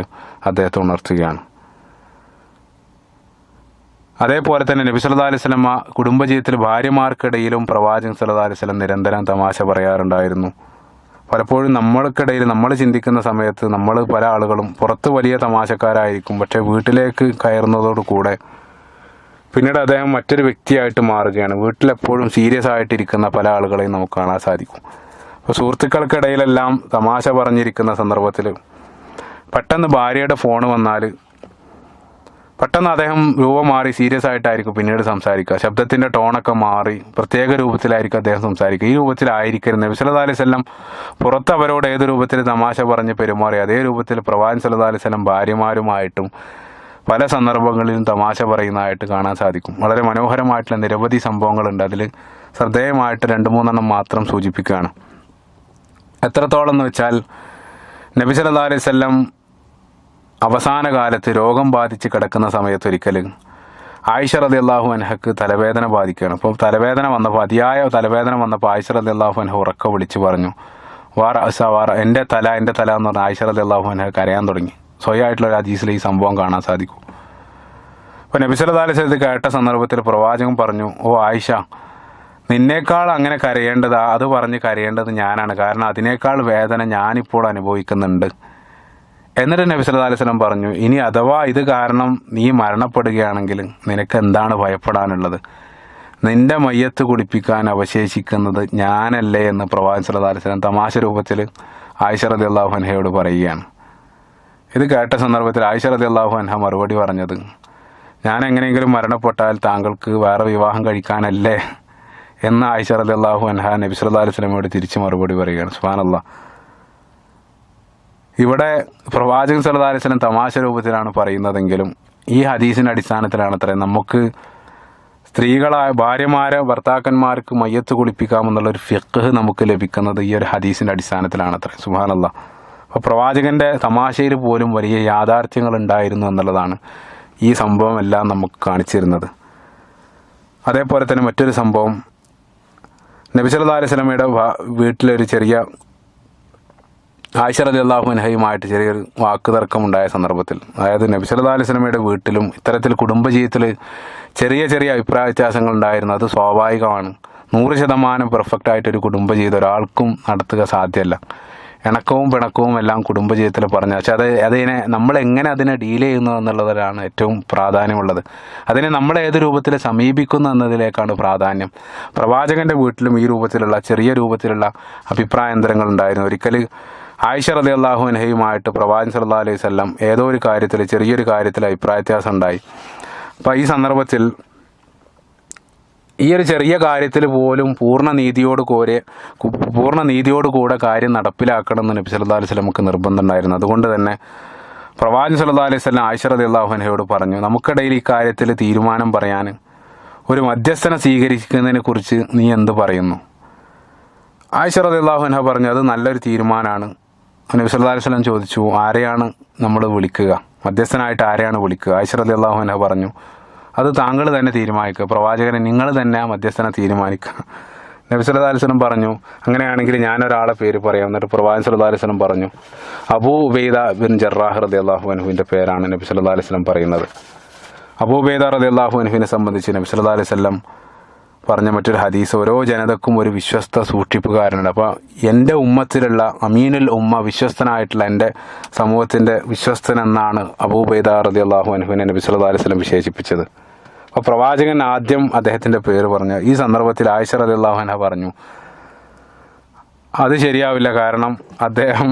അദ്ദേഹത്തെ ഉണർത്തുകയാണ്. അതേപോലെ തന്നെ നബി സല്ലല്ലാഹു അലൈഹി വസല്ലം കുടുംബജീവിതത്തിൽ ഭാര്യമാർക്കിടയിലും പ്രവാചകൻ സല്ലല്ലാഹു അലൈഹി വസല്ലം നിരന്തരം തമാശ പറയാറുണ്ടായിരുന്നു. പലപ്പോഴും നമ്മൾക്കിടയിൽ നമ്മൾ ചിന്തിക്കുന്ന സമയത്ത് നമ്മൾ പല ആളുകളും പുറത്ത് വലിയ തമാശക്കാരായിരിക്കും, പക്ഷേ വീട്ടിലേക്ക് കയറുന്നതോട് കൂടെ പിന്നീട് അദ്ദേഹം മറ്റൊരു വ്യക്തിയായിട്ട് മാറുകയാണ്. വീട്ടിലെപ്പോഴും സീരിയസ് ആയിട്ടിരിക്കുന്ന പല ആളുകളെയും നമുക്ക് കാണാൻ സാധിക്കും. അപ്പോൾ സുഹൃത്തുക്കൾക്കിടയിലെല്ലാം തമാശ പറഞ്ഞിരിക്കുന്ന സന്ദർഭത്തിൽ പെട്ടെന്ന് ഭാര്യയുടെ ഫോൺ വന്നാൽ പെട്ടെന്ന് അദ്ദേഹം രൂപം മാറി സീരിയസ് ആയിട്ടായിരിക്കും പിന്നീട് സംസാരിക്കുക. ശബ്ദത്തിൻ്റെ ടോണൊക്കെ മാറി പ്രത്യേക രൂപത്തിലായിരിക്കും അദ്ദേഹം സംസാരിക്കുക. ഈ രൂപത്തിലായിരിക്കരുത്. നബി സല്ലല്ലാഹു അലൈഹി വസല്ലം പുറത്ത് അവരോട് ഏത് രൂപത്തിൽ തമാശ പറഞ്ഞ് പെരുമാറി അതേ രൂപത്തിൽ പ്രവാചകൻ സല്ലല്ലാഹു അലൈഹി വസല്ലം ഭാര്യമാരുമായിട്ടും പല സന്ദർഭങ്ങളിലും തമാശ പറയുന്നതായിട്ട് കാണാൻ സാധിക്കും. വളരെ മനോഹരമായിട്ടുള്ള നിരവധി സംഭവങ്ങളുണ്ട്. അതിൽ ശ്രദ്ധേയമായിട്ട് 2-3 മാത്രം സൂചിപ്പിക്കുകയാണ്. എത്രത്തോളം എന്ന് വെച്ചാൽ നബി സല്ലല്ലാഹു അലൈഹി വസല്ലം അവസാന കാലത്ത് രോഗം ബാധിച്ച് കിടക്കുന്ന സമയത്ത് ഒരിക്കൽ ആയിഷ റളിയല്ലാഹു അൻഹക്ക് തലവേദന ബാധിക്കുകയാണ്. അപ്പോൾ അതിയായ തലവേദന വന്നപ്പോൾ ആയിഷ റളിയല്ലാഹു അൻഹ ഉറക്കെ വിളിച്ച് പറഞ്ഞു, എൻ്റെ തല എന്ന് പറഞ്ഞാൽ ആയിഷ റളിയല്ലാഹു അൻഹ കരയാൻ തുടങ്ങി. സ്വയമായിട്ടുള്ള ഒരു ഹദീസിൽ ഈ സംഭവം കാണാൻ സാധിക്കും. അപ്പോൾ നബി സല്ലല്ലാഹു അലൈഹി വസല്ലം കേട്ട സന്ദർഭത്തിൽ പ്രവാചകൻ പറഞ്ഞു, ഓ ആയിഷ, നിന്നേക്കാൾ അങ്ങനെ അത് പറഞ്ഞ് കരയേണ്ടത് ഞാനാണ്, കാരണം അതിനേക്കാൾ വേദന ഞാനിപ്പോൾ അനുഭവിക്കുന്നുണ്ട്. എന്നിട്ട് നബി സല്ലല്ലാഹു അലൈഹി വസല്ലം പറഞ്ഞു, ഇനി അഥവാ ഇത് കാരണം നീ മരണപ്പെടുകയാണെങ്കിൽ നിനക്ക് എന്താണ് ഭയപ്പെടാനുള്ളത്? നിന്റെ മയ്യത്ത് കുടിപ്പിക്കാൻ അവശേഷിക്കുന്നത് ഞാനല്ലേ എന്ന് പ്രവാചകൻ സല്ലല്ലാഹു അലൈഹി വസല്ലം തമാശ രൂപത്തിൽ ആയിഷ റളിയല്ലാഹു അൻഹയോട് പറയുകയാണ്. ഇത് കേട്ട സന്ദർഭത്തിൽ ആയിഷ റളിയല്ലാഹു അൻഹ മറുപടി പറഞ്ഞത്, ഞാൻ എങ്ങനെയെങ്കിലും മരണപ്പെട്ടാൽ താങ്കൾക്ക് വേറെ വിവാഹം കഴിക്കാനല്ലേ എന്ന് ആയിഷ റളിയല്ലാഹു അൻഹ നബി സല്ലല്ലാഹു അലൈഹി വസല്ലമയോട് തിരിച്ച് മറുപടി പറയുകയാണ്. സുബ്ഹാനല്ലാഹ്. ഇവിടെ പ്രവാചകൻ സല്ലല്ലാഹു അലൈഹി വസല്ലം തമാശ രൂപത്തിലാണ് പറയുന്നതെങ്കിലും ഈ ഹദീസിൻ്റെ അടിസ്ഥാനത്തിലാണ് നമുക്ക് ഭർത്താക്കന്മാർക്ക് മയ്യത്ത് കുളിപ്പിക്കാമെന്നുള്ളൊരു ഫിഖ്ഹ് നമുക്ക് ലഭിക്കുന്നത് ഈ ഒരു ഹദീസിൻ്റെ അടിസ്ഥാനത്തിലാണ്. സുബ്ഹാനല്ലാഹ്. അപ്പോൾ പ്രവാചകൻ്റെ തമാശയിൽ പോലും വലിയ യാഥാർത്ഥ്യങ്ങൾ ഉണ്ടായിരുന്നു എന്നുള്ളതാണ് ഈ സംഭവം എല്ലാം നമുക്ക് കാണിച്ചിരുന്നത്. അതേപോലെ തന്നെ മറ്റൊരു സംഭവം, നബി സല്ലല്ലാഹു അലൈഹി വസല്ലമയുടെ വീട്ടിലൊരു ചെറിയ ആയിഷ റളിയല്ലാഹു അൻഹയുമായിട്ട് ചെറിയൊരു വാക്ക് തർക്കമുണ്ടായ സന്ദർഭത്തിൽ, അതായത് നബി സല്ലല്ലാഹു അലൈഹി വസല്ലമയുടെ വീട്ടിലും ഇത്തരത്തിൽ കുടുംബജീവിതത്തിൽ ചെറിയ അഭിപ്രായ വ്യത്യാസങ്ങൾ ഉണ്ടായിരുന്നു. അത് സ്വാഭാവികമാണ്. 100% പെർഫെക്റ്റ് ആയിട്ടൊരു കുടുംബജീവിതം ഒരാൾക്കും നടത്തുക സാധ്യമല്ല. ഇണക്കവും പിണക്കവും എല്ലാം കുടുംബജീവിതത്തിൽ പറഞ്ഞു. പക്ഷെ നമ്മൾ എങ്ങനെ അതിനെ ഡീൽ ചെയ്യുന്നു എന്നുള്ളതിലാണ് ഏറ്റവും പ്രാധാന്യമുള്ളത്. അതിനെ നമ്മൾ ഏത് രൂപത്തിൽ സമീപിക്കുന്നു എന്നതിലേക്കാണ് പ്രാധാന്യം. പ്രവാചകൻ്റെ വീട്ടിലും ഈ ചെറിയ രൂപത്തിലുള്ള അഭിപ്രായാന്തരങ്ങൾ ഉണ്ടായിരുന്നു. ഒരിക്കൽ ആയിഷ റളിയല്ലാഹു അൻഹയുമായിട്ട് പ്രവാചകൻ സല്ലല്ലാഹു അലൈഹി വസല്ലം ഏതോ ഒരു കാര്യത്തിൽ ചെറിയൊരു കാര്യത്തിൽ അഭിപ്രായ വ്യത്യാസം ഉണ്ടായി. അപ്പോൾ ഈ സന്ദർഭത്തിൽ ഈ ഒരു ചെറിയ കാര്യത്തിൽ പോലും പൂർണ്ണ നീതിയോടുകൂടെ കാര്യം നടപ്പിലാക്കണമെന്ന് നബി സല്ലല്ലാഹു അലൈഹി വസല്ലമക്ക് നിർബന്ധം ഉണ്ടായിരുന്നു. അതുകൊണ്ട് തന്നെ പ്രവാചകൻ സല്ലല്ലാഹു അലൈഹി വസല്ലം ആയിഷ റളിയല്ലാഹു അൻഹയോട് പറഞ്ഞു, നമുക്കിടയിൽ ഈ കാര്യത്തിൽ തീരുമാനം പറയാൻ ഒരു മധ്യസ്ഥനെ സ്വീകരിക്കുന്നതിനെ കുറിച്ച് നീ എന്ത് പറയുന്നു? ആയിഷ റളിയല്ലാഹു അൻഹ പറഞ്ഞു, അത് നല്ലൊരു തീരുമാനമാണ്. നബി സല്ലല്ലാഹു അലൈഹി വസല്ലം ചോദിച്ചു, ആരെയാണ് നമ്മൾ വിളിക്കുക? മധ്യസ്ഥനായിട്ട് ആരെയാണ് വിളിക്കുക? ആയിഷ റളിയല്ലാഹു അൻഹ പറഞ്ഞു, അത് താങ്കൾ തന്നെ തീരുമാനിക്കുക, പ്രവാചകനെ നിങ്ങൾ തന്നെ ആ മധ്യസ്ഥനെ തീരുമാനിക്കുക. നബി സല്ലല്ലാഹു അലൈഹി വസല്ലം പറഞ്ഞു, അങ്ങനെയാണെങ്കിൽ ഞാനൊരാളെ പേര് പറയാം. എന്നിട്ട് പ്രവാചകൻ സല്ലല്ലാഹു അലൈഹി വസല്ലം പറഞ്ഞു, അബൂ ഉബൈദ ബിൻ ജറാഹ് റളിയല്ലാഹു അൻഹുവിൻ്റെ പേരാണ് നബി സല്ലല്ലാഹു അലൈഹി വസല്ലം പറയുന്നത്. അബൂ ഉബൈദ റളിയല്ലാഹു അൻഹുവിനെ സംബന്ധിച്ച് നബി സല്ലല്ലാഹു അലൈഹി വസല്ലം പറഞ്ഞ മറ്റൊരു ഹദീസ്, ഓരോ ജനതക്കും ഒരു വിശ്വസ്ത സൂക്ഷിപ്പുകാരനുണ്ട്. അപ്പോൾ എൻ്റെ ഉമ്മത്തിലുള്ള അമീനുൽ ഉമ്മ, വിശ്വസ്തനായിട്ടുള്ള എൻ്റെ സമൂഹത്തിൻ്റെ വിശ്വസ്തൻ എന്നാണ് അബൂ ഉബൈദ റളിയല്ലാഹു അൻഹുവിനെ നബി സല്ലല്ലാഹു അലൈഹി വസല്ലം വിശേഷിപ്പിച്ചത്. അപ്പോൾ പ്രവാചകൻ ആദ്യം അദ്ദേഹത്തിൻ്റെ പേര് പറഞ്ഞു. ഈ സന്ദർഭത്തിൽ ആയിഷ റളിയല്ലാഹു അൻഹ പറഞ്ഞു, അത് ശരിയാവില്ല, കാരണം അദ്ദേഹം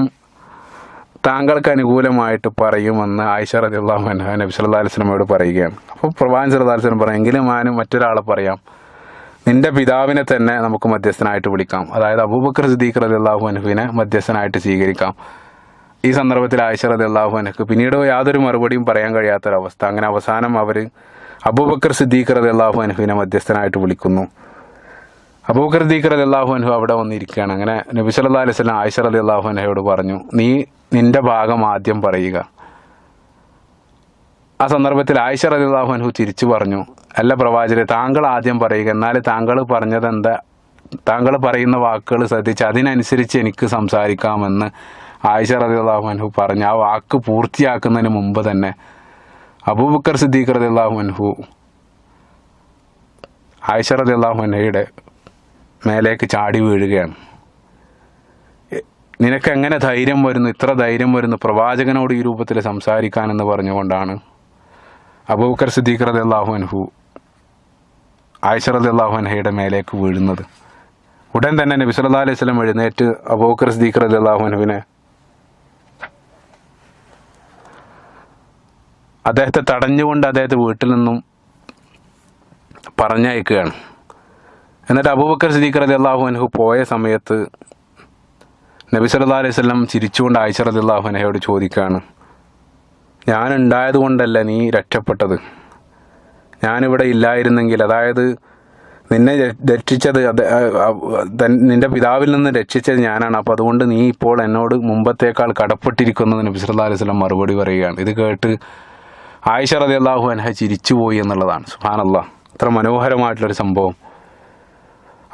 താങ്കൾക്ക് അനുകൂലമായിട്ട് പറയുമെന്ന് ആയിഷ റളിയല്ലാഹു അൻഹ നബി സല്ലല്ലാഹു അലൈഹി വസല്ലമയോട് പറയുകയാണ്. അപ്പോൾ പ്രവാചകൻ സല്ലല്ലാഹു അലൈഹി വസല്ലം പറഞ്ഞു, എങ്കിലും ഞാനും മറ്റൊരാളെ പറയാം, നിൻ്റെ പിതാവിനെ തന്നെ നമുക്ക് മധ്യസ്ഥനായിട്ട് വിളിക്കാം, അതായത് അബൂബക്കർ സിദ്ദീഖ് റളിയല്ലാഹു അൻഹുവിനെ മധ്യസ്ഥനായിട്ട് സ്വീകരിക്കാം. ഈ സന്ദർഭത്തിൽ ആയിഷ റളിയല്ലാഹു അൻഹക്ക് പിന്നീട് യാതൊരു മറുപടിയും പറയാൻ കഴിയാത്തൊരവസ്ഥ. അങ്ങനെ അവസാനം അവർ അബൂബക്കർ സിദ്ദീഖ് റളിയല്ലാഹു അൻഹുവിനെ മധ്യസ്ഥനായിട്ട് വിളിക്കുന്നു. അബൂബക്കർ സിദ്ദീഖ് റളിയല്ലാഹു അൻഹു അവിടെ വന്നിരിക്കുകയാണ്. അങ്ങനെ നബി സല്ലല്ലാഹു അലൈഹി വസല്ലം ആയിഷ റളിയല്ലാഹു അൻഹയോട് പറഞ്ഞു, നീ നിൻ്റെ ഭാഗം ആദ്യം പറയുക. ആ സന്ദർഭത്തിൽ ആയിഷ റളിയല്ലാഹു അൻഹു തിരിച്ചു പറഞ്ഞു, അല്ല പ്രവാചകരെ, താങ്കൾ ആദ്യം പറയുക, എന്നാൽ താങ്കൾ പറഞ്ഞത് എന്താ, താങ്കൾ പറയുന്ന വാക്കുകൾ ശ്രദ്ധിച്ച് അതിനനുസരിച്ച് എനിക്ക് സംസാരിക്കാമെന്ന് ആയിഷ റളിയല്ലാഹു അൻഹു പറഞ്ഞു. ആ വാക്ക് പൂർത്തിയാക്കുന്നതിന് മുമ്പ് തന്നെ അബൂബക്കർ സിദ്ദീഖ് റളിയല്ലാഹു അൻഹു ആയിഷ റളിയല്ലാഹു അൻഹയുടെ മേലേക്ക് ചാടി വീഴുകയാണ്. നിനക്ക് എങ്ങനെ ധൈര്യം വരുന്നു, ഇത്ര ധൈര്യം വരുന്നു പ്രവാചകനോട് ഈ രൂപത്തിൽ സംസാരിക്കാനെന്ന് പറഞ്ഞുകൊണ്ടാണ് അബൂബക്കർ സിദ്ദീഖ് റളിയല്ലാഹു അൻഹു ആയിഷ റളിയല്ലാഹു അൻഹയുടെ മേലേക്ക് വീഴുന്നത്. ഉടൻ തന്നെ നബി സല്ലല്ലാഹു അലൈഹി വസല്ലം എഴുന്നേറ്റ് അബൂബക്കർ സിദ്ദീഖ് റളിയല്ലാഹു അൻഹുവിനെ അദ്ദേഹത്തെ തടഞ്ഞുകൊണ്ട് അദ്ദേഹത്തെ വീട്ടിൽ നിന്നും പറഞ്ഞയക്കുകയാണ്. എന്നിട്ട് അബൂബക്കർ സിദ്ദീഖ് റളിയല്ലാഹു അൻഹു പോയ സമയത്ത് നബി സല്ലല്ലാഹു അലൈഹി വസല്ലം ചിരിച്ചുകൊണ്ട് ആയിഷ റളിയല്ലാഹു അൻഹയോട് ചോദിക്കുകയാണ്, ഞാൻ ഉണ്ടായത് കൊണ്ടല്ല നീ രക്ഷപ്പെട്ടത്, ഞാനിവിടെ ഇല്ലായിരുന്നെങ്കിൽ, അതായത് നിന്നെ രക്ഷിച്ചത് നിൻ്റെ പിതാവിൽ നിന്ന് രക്ഷിച്ചത് ഞാനാണ്, അപ്പോൾ അതുകൊണ്ട് നീ ഇപ്പോൾ എന്നോട് മുമ്പത്തേക്കാൾ കടപ്പെട്ടിരിക്കുന്നത് നബി സല്ലല്ലാഹു അലൈഹി വസല്ലം മറുപടി പറയുകയാണ്. ഇത് കേട്ട് ആയിഷ റളിയല്ലാഹു അൻഹ ചിരിച്ചുപോയി എന്നുള്ളതാണ്. സുബ്ഹാനല്ലാഹ്, അത്ര മനോഹരമായിട്ടുള്ളൊരു സംഭവം.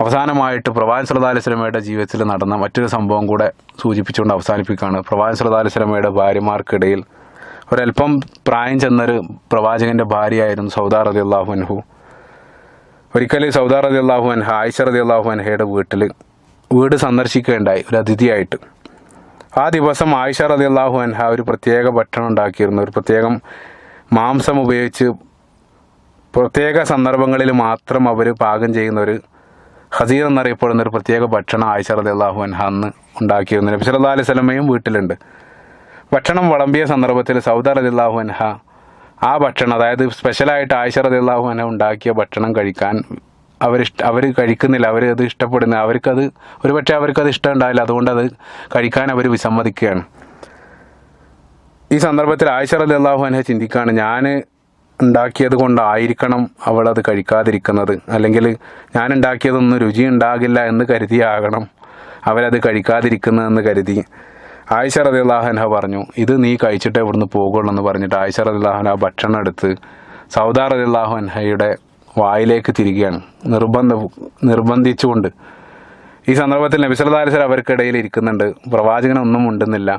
അവസാനമായിട്ട് പ്രവാചകൻ സല്ലല്ലാഹു അലൈഹി വസല്ലമയുടെ ജീവിതത്തിൽ നടന്ന മറ്റൊരു സംഭവം കൂടെ സൂചിപ്പിച്ചുകൊണ്ട് അവസാനിപ്പിക്കുകയാണ്. പ്രവാചകൻ സല്ലല്ലാഹു അലൈഹി വസല്ലമയുടെ ഭാര്യമാർക്കിടയിൽ ഒരല്പം പ്രായം ചെന്നൊരു പ്രവാചകൻ്റെ ഭാര്യയായിരുന്നു സൗദ റളിയല്ലാഹു അൻഹു. ഒരിക്കൽ സൗദ റളിയല്ലാഹു അൻഹ ആയിഷ റളിയല്ലാഹു അൻഹയുടെ വീട് സന്ദർശിക്കുകയുണ്ടായി, ഒരു അതിഥിയായിട്ട്. ആ ദിവസം ആയിഷ റളിയല്ലാഹു അൻഹ ഒരു പ്രത്യേക ഭക്ഷണം ഉണ്ടാക്കിയിരുന്നു. ഒരു പ്രത്യേകം മാംസം ഉപയോഗിച്ച് പ്രത്യേക സന്ദർഭങ്ങളിൽ മാത്രം അവർ പാകം ചെയ്യുന്ന ഒരു ഖസീർ എന്നറിയപ്പെടുന്ന ഒരു പ്രത്യേക ഭക്ഷണം ആയിഷ റളിയല്ലാഹു അൻഹ അന്ന് ഉണ്ടാക്കിയിരുന്നു. നബി സല്ലല്ലാഹു അലൈഹി വസല്ലമയും വീട്ടിലുണ്ട്. ഭക്ഷണം വിളമ്പിയ സന്ദർഭത്തിൽ സൗദ റളിയല്ലാഹു അൻഹ ആ ഭക്ഷണം, അതായത് സ്പെഷ്യലായിട്ട് ആയിഷ റളിയല്ലാഹു അൻഹ ഉണ്ടാക്കിയ ഭക്ഷണം കഴിക്കാൻ അവർ കഴിക്കുന്നില്ല, അത് ഇഷ്ടപ്പെടുന്നില്ല, അവർക്കത് ഇഷ്ടം ഉണ്ടായില്ല, അതുകൊണ്ട് അത് കഴിക്കാൻ അവർ വിസമ്മതിക്കുകയാണ്. ഈ സന്ദർഭത്തിൽ ആയിഷ റളിയല്ലാഹു അൻഹ ചിന്തിക്കുകയാണ്, ഞാൻ ഉണ്ടാക്കിയത് കൊണ്ടായിരിക്കണം അവളത് കഴിക്കാതിരിക്കുന്നത്, അല്ലെങ്കിൽ ഞാൻ ഉണ്ടാക്കിയതൊന്നും രുചി ഉണ്ടാകില്ല എന്ന് കരുതിയാകണം അവരത് കഴിക്കാതിരിക്കുന്നതെന്ന് കരുതി ആയിഷ റളിയല്ലാഹു അൻഹ പറഞ്ഞു, ഇത് നീ കഴിച്ചിട്ടേ ഇവിടുന്ന് പോകുള്ളൂ എന്ന് പറഞ്ഞിട്ട് ആയിഷ റളിയല്ലാഹു അൻഹ ഭക്ഷണം എടുത്ത് സൗദ റളിയല്ലാഹു അൻഹയുടെ വായിലേക്ക് തിരികെയാണ് നിർബന്ധിച്ചുകൊണ്ട്. ഈ സന്ദർഭത്തിൽ നബി സല്ലല്ലാഹു അലൈഹി വസല്ലം അവർക്കിടയിൽ ഇരിക്കുന്നുണ്ട്, പ്രവാചകനൊന്നും ഉണ്ടെന്നില്ല.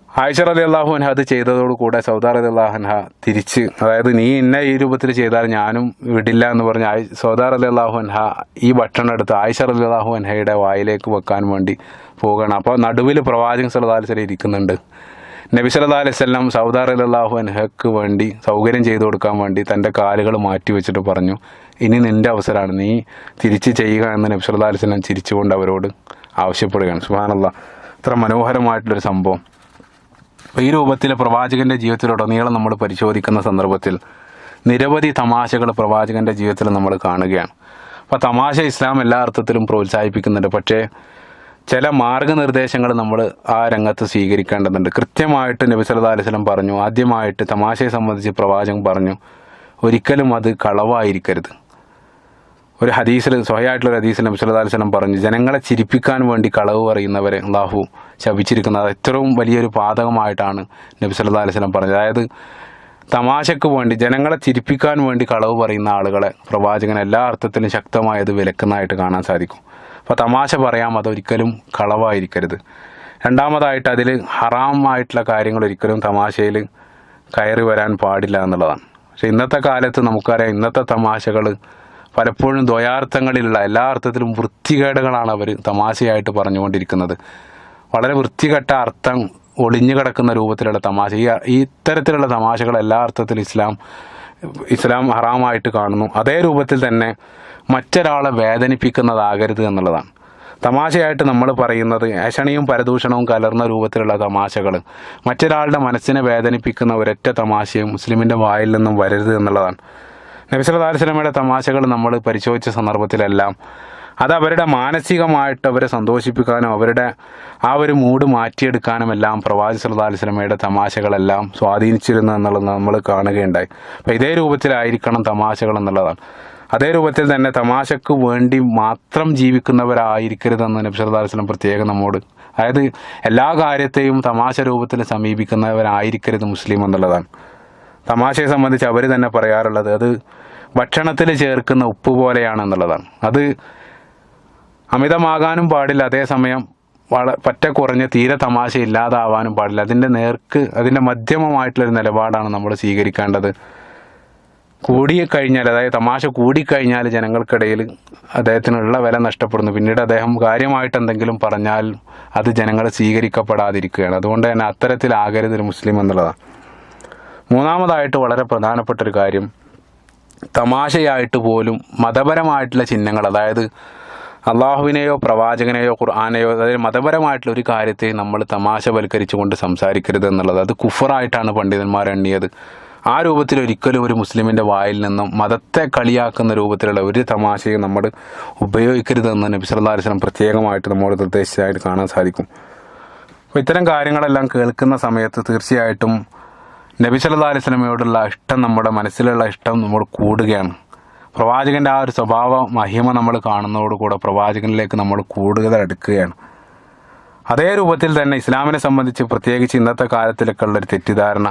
ആയിഷ റളിയല്ലാഹു അൻഹ അത് ചെയ്തതോടുകൂടെ സൗദ റളിയല്ലാഹു അൻഹ തിരിച്ച്, അതായത് നീ എന്നെ ഈ രൂപത്തിൽ ചെയ്താൽ ഞാനും വിടില്ല എന്ന് പറഞ്ഞ് സൗദ റളിയല്ലാഹു അൻഹ ഈ ഭക്ഷണം എടുത്ത് ആയിഷ റളിയല്ലാഹു അൻഹയുടെ വായിലേക്ക് വെക്കാൻ വേണ്ടി പോവുകയാണ്. അപ്പോൾ നടുവിൽ പ്രവാചകൻ സല്ലല്ലാഹു അലൈഹി വസല്ലം ഇരിക്കുന്നുണ്ട്. നബി സല്ലല്ലാഹു അലൈഹി വസല്ലം സൗദ റളിയല്ലാഹു അൻഹയ്ക്ക് വേണ്ടി സൗകര്യം ചെയ്തു കൊടുക്കാൻ വേണ്ടി തൻ്റെ കാലുകൾ മാറ്റി വെച്ചിട്ട് പറഞ്ഞു, ഇനി നിൻ്റെ അവസരമാണ്, നീ തിരിച്ച് ചെയ്യുക എന്ന് നബി സല്ലല്ലാഹു അലൈഹി വസല്ലം ചിരിച്ചുകൊണ്ട് അവരോട് ആവശ്യപ്പെടുകയാണ്. സുബ്ഹാനല്ലാഹ്, അത്ര മനോഹരമായിട്ടുള്ളൊരു സംഭവം. അപ്പോൾ ഈ രൂപത്തിൽ പ്രവാചകൻ്റെ ജീവിതത്തിലുടനീളം നമ്മൾ പരിശോധിക്കുന്ന സന്ദർഭത്തിൽ നിരവധി തമാശകൾ പ്രവാചകൻ്റെ ജീവിതത്തിൽ നമ്മൾ കാണുകയാണ്. അപ്പോൾ തമാശ ഇസ്ലാം എല്ലാ അർത്ഥത്തിലും പ്രോത്സാഹിപ്പിക്കുന്നുണ്ട്. പക്ഷേ ചില മാർഗനിർദ്ദേശങ്ങൾ നമ്മൾ ആ രംഗത്ത് സ്വീകരിക്കേണ്ടതുണ്ട്. കൃത്യമായിട്ട് നബി സല്ലല്ലാഹു അലൈഹി വസല്ലം പറഞ്ഞു, ആദ്യമായിട്ട് തമാശയെ സംബന്ധിച്ച് പ്രവാചകൻ പറഞ്ഞു, ഒരിക്കലും അത് കളവായിരിക്കരുത്. ഒരു ഹദീസിൽ, സ്വഹീഹായിട്ടുള്ള ഹദീസിൽ നബി സല്ലല്ലാഹു അലൈഹി വസല്ലം പറഞ്ഞു, ജനങ്ങളെ ചിരിപ്പിക്കാൻ വേണ്ടി കളവ് പറയുന്നവരെ അല്ലാഹു ശപിച്ചിരിക്കുന്നത്. അത് ഏറ്റവും വലിയൊരു പാതകമായിട്ടാണ് നബി സല്ലല്ലാഹു അലൈഹി വസല്ലം പറഞ്ഞത്. അതായത് തമാശക്ക് വേണ്ടി, ജനങ്ങളെ ചിരിപ്പിക്കാൻ വേണ്ടി കളവ് പറയുന്ന ആളുകളെ പ്രവാചകൻ എല്ലാ അർത്ഥത്തിലും ശക്തമായത് വിലക്കുന്നതായിട്ട് കാണാൻ സാധിക്കും. അപ്പോൾ തമാശ പറയാം, അതൊരിക്കലും കളവായിരിക്കരുത്. രണ്ടാമതായിട്ട് അതിൽ ഹറാമായിട്ടുള്ള കാര്യങ്ങൾ ഒരിക്കലും തമാശയിൽ കയറി വരാൻ പാടില്ല എന്നുള്ളതാണ്. പക്ഷേ ഇന്നത്തെ കാലത്ത് നമുക്കറിയാം, ഇന്നത്തെ തമാശകൾ പലപ്പോഴും ദ്വയാർത്ഥങ്ങളിലുള്ള എല്ലാ അർത്ഥത്തിലും വൃത്തികേടുകളാണ് അവർ തമാശയായിട്ട് പറഞ്ഞുകൊണ്ടിരിക്കുന്നത്. വളരെ വൃത്തികെട്ട അർത്ഥം ഒളിഞ്ഞു കിടക്കുന്ന രൂപത്തിലുള്ള തമാശ, ഈ ഇത്തരത്തിലുള്ള തമാശകൾ എല്ലാ അർത്ഥത്തിലും ഇസ്ലാം ഹറാമായിട്ട് കാണുന്നു. അതേ രൂപത്തിൽ തന്നെ മറ്റൊരാളെ വേദനിപ്പിക്കുന്നതാകരുത് എന്നുള്ളതാണ്. തമാശയായിട്ട് നമ്മൾ പറയുന്നത് ഏഷണിയും പരദൂഷണവും കലർന്ന രൂപത്തിലുള്ള തമാശകൾ, മറ്റൊരാളുടെ മനസ്സിനെ വേദനിപ്പിക്കുന്ന ഒരൊറ്റ തമാശയും മുസ്ലിമിൻ്റെ വായിൽ നിന്നും വരരുത് എന്നുള്ളതാണ്. നബി സല്ലല്ലാഹു അലൈഹി വസല്ലമയുടെ തമാശകൾ നമ്മൾ പരിശോധിച്ച സന്ദർഭത്തിലെല്ലാം അത് അവരുടെ മാനസികമായിട്ട് അവരെ സന്തോഷിപ്പിക്കാനും അവരുടെ ആ ഒരു മൂഡ് മാറ്റിയെടുക്കാനും എല്ലാം പ്രവാചകൻ സല്ലല്ലാഹു അലൈഹി വസല്ലമയുടെ തമാശകളെല്ലാം സ്വാധീനിച്ചിരുന്നു എന്നുള്ളത് നമ്മൾ കാണുകയുണ്ടായി. അപ്പോൾ ഇതേ രൂപത്തിലായിരിക്കണം തമാശകൾ എന്നുള്ളതാണ്. അതേ രൂപത്തിൽ തന്നെ തമാശക്ക് വേണ്ടി മാത്രം ജീവിക്കുന്നവരായിരിക്കരുതെന്ന് നബി സല്ലല്ലാഹു അലൈഹി വസല്ലം പ്രത്യേകം നമ്മോട്, അതായത് എല്ലാ കാര്യത്തെയും തമാശ രൂപത്തിൽ സമീപിക്കുന്നവരായിരിക്കരുത് മുസ്ലിം എന്നുള്ളതാണ്. തമാശയെ സംബന്ധിച്ച് അവർ തന്നെ പറയാറുള്ളത് അത് ഭക്ഷണത്തിൽ ചേർക്കുന്ന ഉപ്പ് പോലെയാണെന്നുള്ളതാണ്. അത് അമിതമാകാനും പാടില്ല, അതേസമയം പറ്റ കുറഞ്ഞ് തീരെ തമാശ ഇല്ലാതാവാനും പാടില്ല. അതിൻ്റെ മധ്യമമായിട്ടുള്ളൊരു നിലപാടാണ് നമ്മൾ സ്വീകരിക്കേണ്ടത്. കൂടിക്കഴിഞ്ഞാൽ, അതായത് തമാശ കൂടിക്കഴിഞ്ഞാൽ ജനങ്ങൾക്കിടയിൽ അദ്ദേഹത്തിനുള്ള വില നഷ്ടപ്പെടുന്നു. പിന്നീട് അദ്ദേഹം കാര്യമായിട്ട് എന്തെങ്കിലും പറഞ്ഞാൽ അത് ജനങ്ങൾ സ്വീകരിക്കപ്പെടാതിരിക്കുകയാണ്. അതുകൊണ്ട് തന്നെ അത്തരത്തിലാകരുത് ഒരു മുസ്ലിം എന്നുള്ളതാണ്. മൂന്നാമതായിട്ട് വളരെ പ്രധാനപ്പെട്ടൊരു കാര്യം, തമാശയായിട്ട് പോലും മതപരമായിട്ടുള്ള ചിഹ്നങ്ങൾ, അതായത് അള്ളാഹുവിനെയോ പ്രവാചകനെയോ ഖുർആനെയോ, അതായത് മതപരമായിട്ടുള്ള ഒരു കാര്യത്തെ നമ്മൾ തമാശവൽക്കരിച്ചുകൊണ്ട് സംസാരിക്കരുത് എന്നുള്ളത് അത് കുഫറായിട്ടാണ് പണ്ഡിതന്മാർ എണ്ണിയത്. ആ രൂപത്തിൽ ഒരിക്കലും ഒരു മുസ്ലിമിൻ്റെ വായിൽ നിന്നും മതത്തെ കളിയാക്കുന്ന രൂപത്തിലുള്ള ഒരു തമാശയും നമ്മൾ ഉപയോഗിക്കരുതെന്ന് നബി സല്ലല്ലാഹു അലൈഹി വസല്ലം പ്രത്യേകമായിട്ട് നമ്മോട് നിർദ്ദേശിച്ചതായിട്ട് കാണാൻ സാധിക്കും. അപ്പോൾ ഇത്തരം കാര്യങ്ങളെല്ലാം കേൾക്കുന്ന സമയത്ത് തീർച്ചയായിട്ടും നബി സല്ലല്ലാഹു അലൈഹി വസല്ലമയോടുള്ള ഇഷ്ടം, നമ്മുടെ മനസ്സിലുള്ള ഇഷ്ടം നമ്മൾ കൂടുകയാണ്. പ്രവാചകൻ്റെ ആ ഒരു സ്വഭാവ മഹിമ നമ്മൾ കാണുന്നതോടുകൂടെ പ്രവാചകനിലേക്ക് നമ്മൾ കൂടുതൽ അടുക്കുകയാണ്. അതേ രൂപത്തിൽ തന്നെ ഇസ്ലാമിനെ സംബന്ധിച്ച് പ്രത്യേകിച്ച് ഇന്നത്തെ കാലത്തിലൊക്കെ ഉള്ളൊരു തെറ്റിദ്ധാരണ,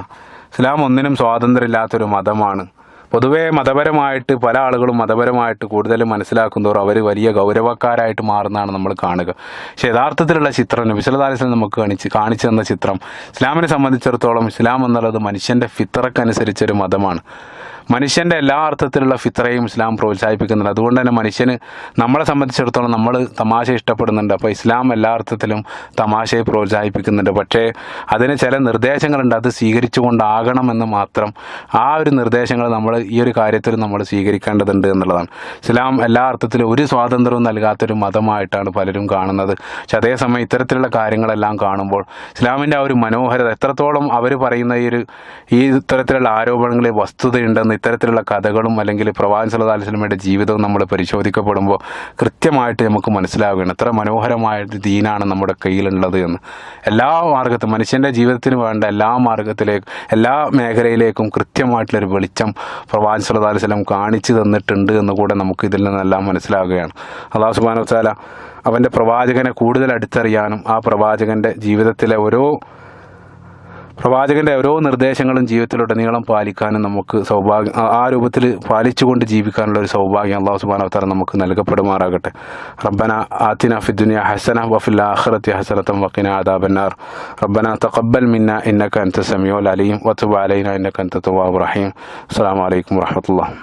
ഇസ്ലാം ഒന്നിനും സ്വാതന്ത്ര്യമില്ലാത്തൊരു മതമാണ്. പൊതുവേ മതപരമായിട്ട് പല ആളുകളും മതപരമായിട്ട് കൂടുതലും മനസ്സിലാക്കുന്നതോറും അവർ വലിയ ഗൗരവക്കാരായിട്ട് മാറുന്നതാണ് നമ്മൾ കാണുക. പക്ഷേ യഥാർത്ഥത്തിലുള്ള ചിത്രം നബി സല്ലല്ലാഹു അലൈഹി വസല്ലം നമുക്ക് കാണിച്ചു തന്ന ചിത്രം, ഇസ്ലാമിനെ സംബന്ധിച്ചിടത്തോളം ഇസ്ലാം എന്നുള്ളത് മനുഷ്യൻ്റെ ഫിത്രക്കനുസരിച്ചൊരു മതമാണ്. മനുഷ്യൻ്റെ എല്ലാ അർത്ഥത്തിലുള്ള ഫിത്രയും ഇസ്ലാം പ്രോത്സാഹിപ്പിക്കുന്നുണ്ട്. അതുകൊണ്ട് തന്നെ മനുഷ്യന്, നമ്മളെ സംബന്ധിച്ചിടത്തോളം നമ്മൾ തമാശ ഇഷ്ടപ്പെടുന്നുണ്ട്. അപ്പോൾ ഇസ്ലാം എല്ലാ അർത്ഥത്തിലും തമാശയെ പ്രോത്സാഹിപ്പിക്കുന്നുണ്ട്. പക്ഷേ അതിന് ചില നിർദ്ദേശങ്ങളുണ്ട്, അത് സ്വീകരിച്ചുകൊണ്ടാകണമെന്ന് മാത്രം. ആ ഒരു നിർദ്ദേശങ്ങൾ നമ്മൾ ഈ ഒരു കാര്യത്തിൽ നമ്മൾ സ്വീകരിക്കേണ്ടതുണ്ട് എന്നുള്ളതാണ്. ഇസ്ലാം എല്ലാ അർത്ഥത്തിലും ഒരു സ്വാതന്ത്ര്യവും നൽകാത്തൊരു മതമായിട്ടാണ് പലരും കാണുന്നത്. പക്ഷെ അതേസമയം ഇത്തരത്തിലുള്ള കാര്യങ്ങളെല്ലാം കാണുമ്പോൾ ഇസ്ലാമിൻ്റെ ആ ഒരു മനോഹരത, എത്രത്തോളം അവർ പറയുന്ന ഈ ഇത്തരത്തിലുള്ള ആരോപണങ്ങളിൽ വസ്തുതയുണ്ടെന്ന് ഇത്തരത്തിലുള്ള കഥകളും അല്ലെങ്കിൽ പ്രവാചകൻ സല്ലല്ലാഹു അലൈഹി വസല്ലമയുടെ ജീവിതവും നമ്മൾ പരിശോധിക്കപ്പെടുമ്പോൾ കൃത്യമായിട്ട് നമുക്ക് മനസ്സിലാവുകയാണ് എത്ര മനോഹരമായിട്ട് ദീനാണ് നമ്മുടെ കയ്യിലുള്ളത് എന്ന്. എല്ലാ മാർഗത്തും മനുഷ്യൻ്റെ ജീവിതത്തിന് വേണ്ട എല്ലാ മാർഗത്തിലേക്കും എല്ലാ മേഖലയിലേക്കും കൃത്യമായിട്ടുള്ളൊരു വെളിച്ചം പ്രവാചകൻ സല്ലല്ലാഹു അലൈഹി വസല്ലം കാണിച്ചു തന്നിട്ടുണ്ട് എന്ന് കൂടെ നമുക്ക് ഇതിൽ നിന്നെല്ലാം മനസ്സിലാവുകയാണ്. അല്ലാഹു സുബ്ഹാനഹു വ തആല അവൻ്റെ പ്രവാചകനെ കൂടുതൽ അടുത്തറിയാനും ആ പ്രവാചകൻ്റെ ജീവിതത്തിലെ പ്രവാചകൻ്റെ ഓരോ നിർദ്ദേശങ്ങളും ജീവിതത്തിലുടനീളം പാലിക്കാനും നമുക്ക് സൗഭാഗ്യം, ആ രൂപത്തിൽ പാലിച്ചുകൊണ്ട് ജീവിക്കാനുള്ള ഒരു സൗഭാഗ്യം അല്ലാഹു സുബ്ഹാനഹു വ തആല നമുക്ക് നൽകപ്പെടുമാറാകട്ടെ. റബ്ബന ആതിന ഫിദ്ദുനിയ ഹസന വഫിൽ ആഖിറതി ഹസനതൻ വഖിന അദാബന്നാർ. റബ്ബന തഖബ്ബൽ മിന്ന ഇന്നക അൻത സമീഉൽ അലീം വതുബ് അലൈനാ ഇന്നക അൻത തവ്വാബുർ റഹീം. അസ്സലാമു അലൈക്കും വറഹ്മത്തുള്ളാഹി.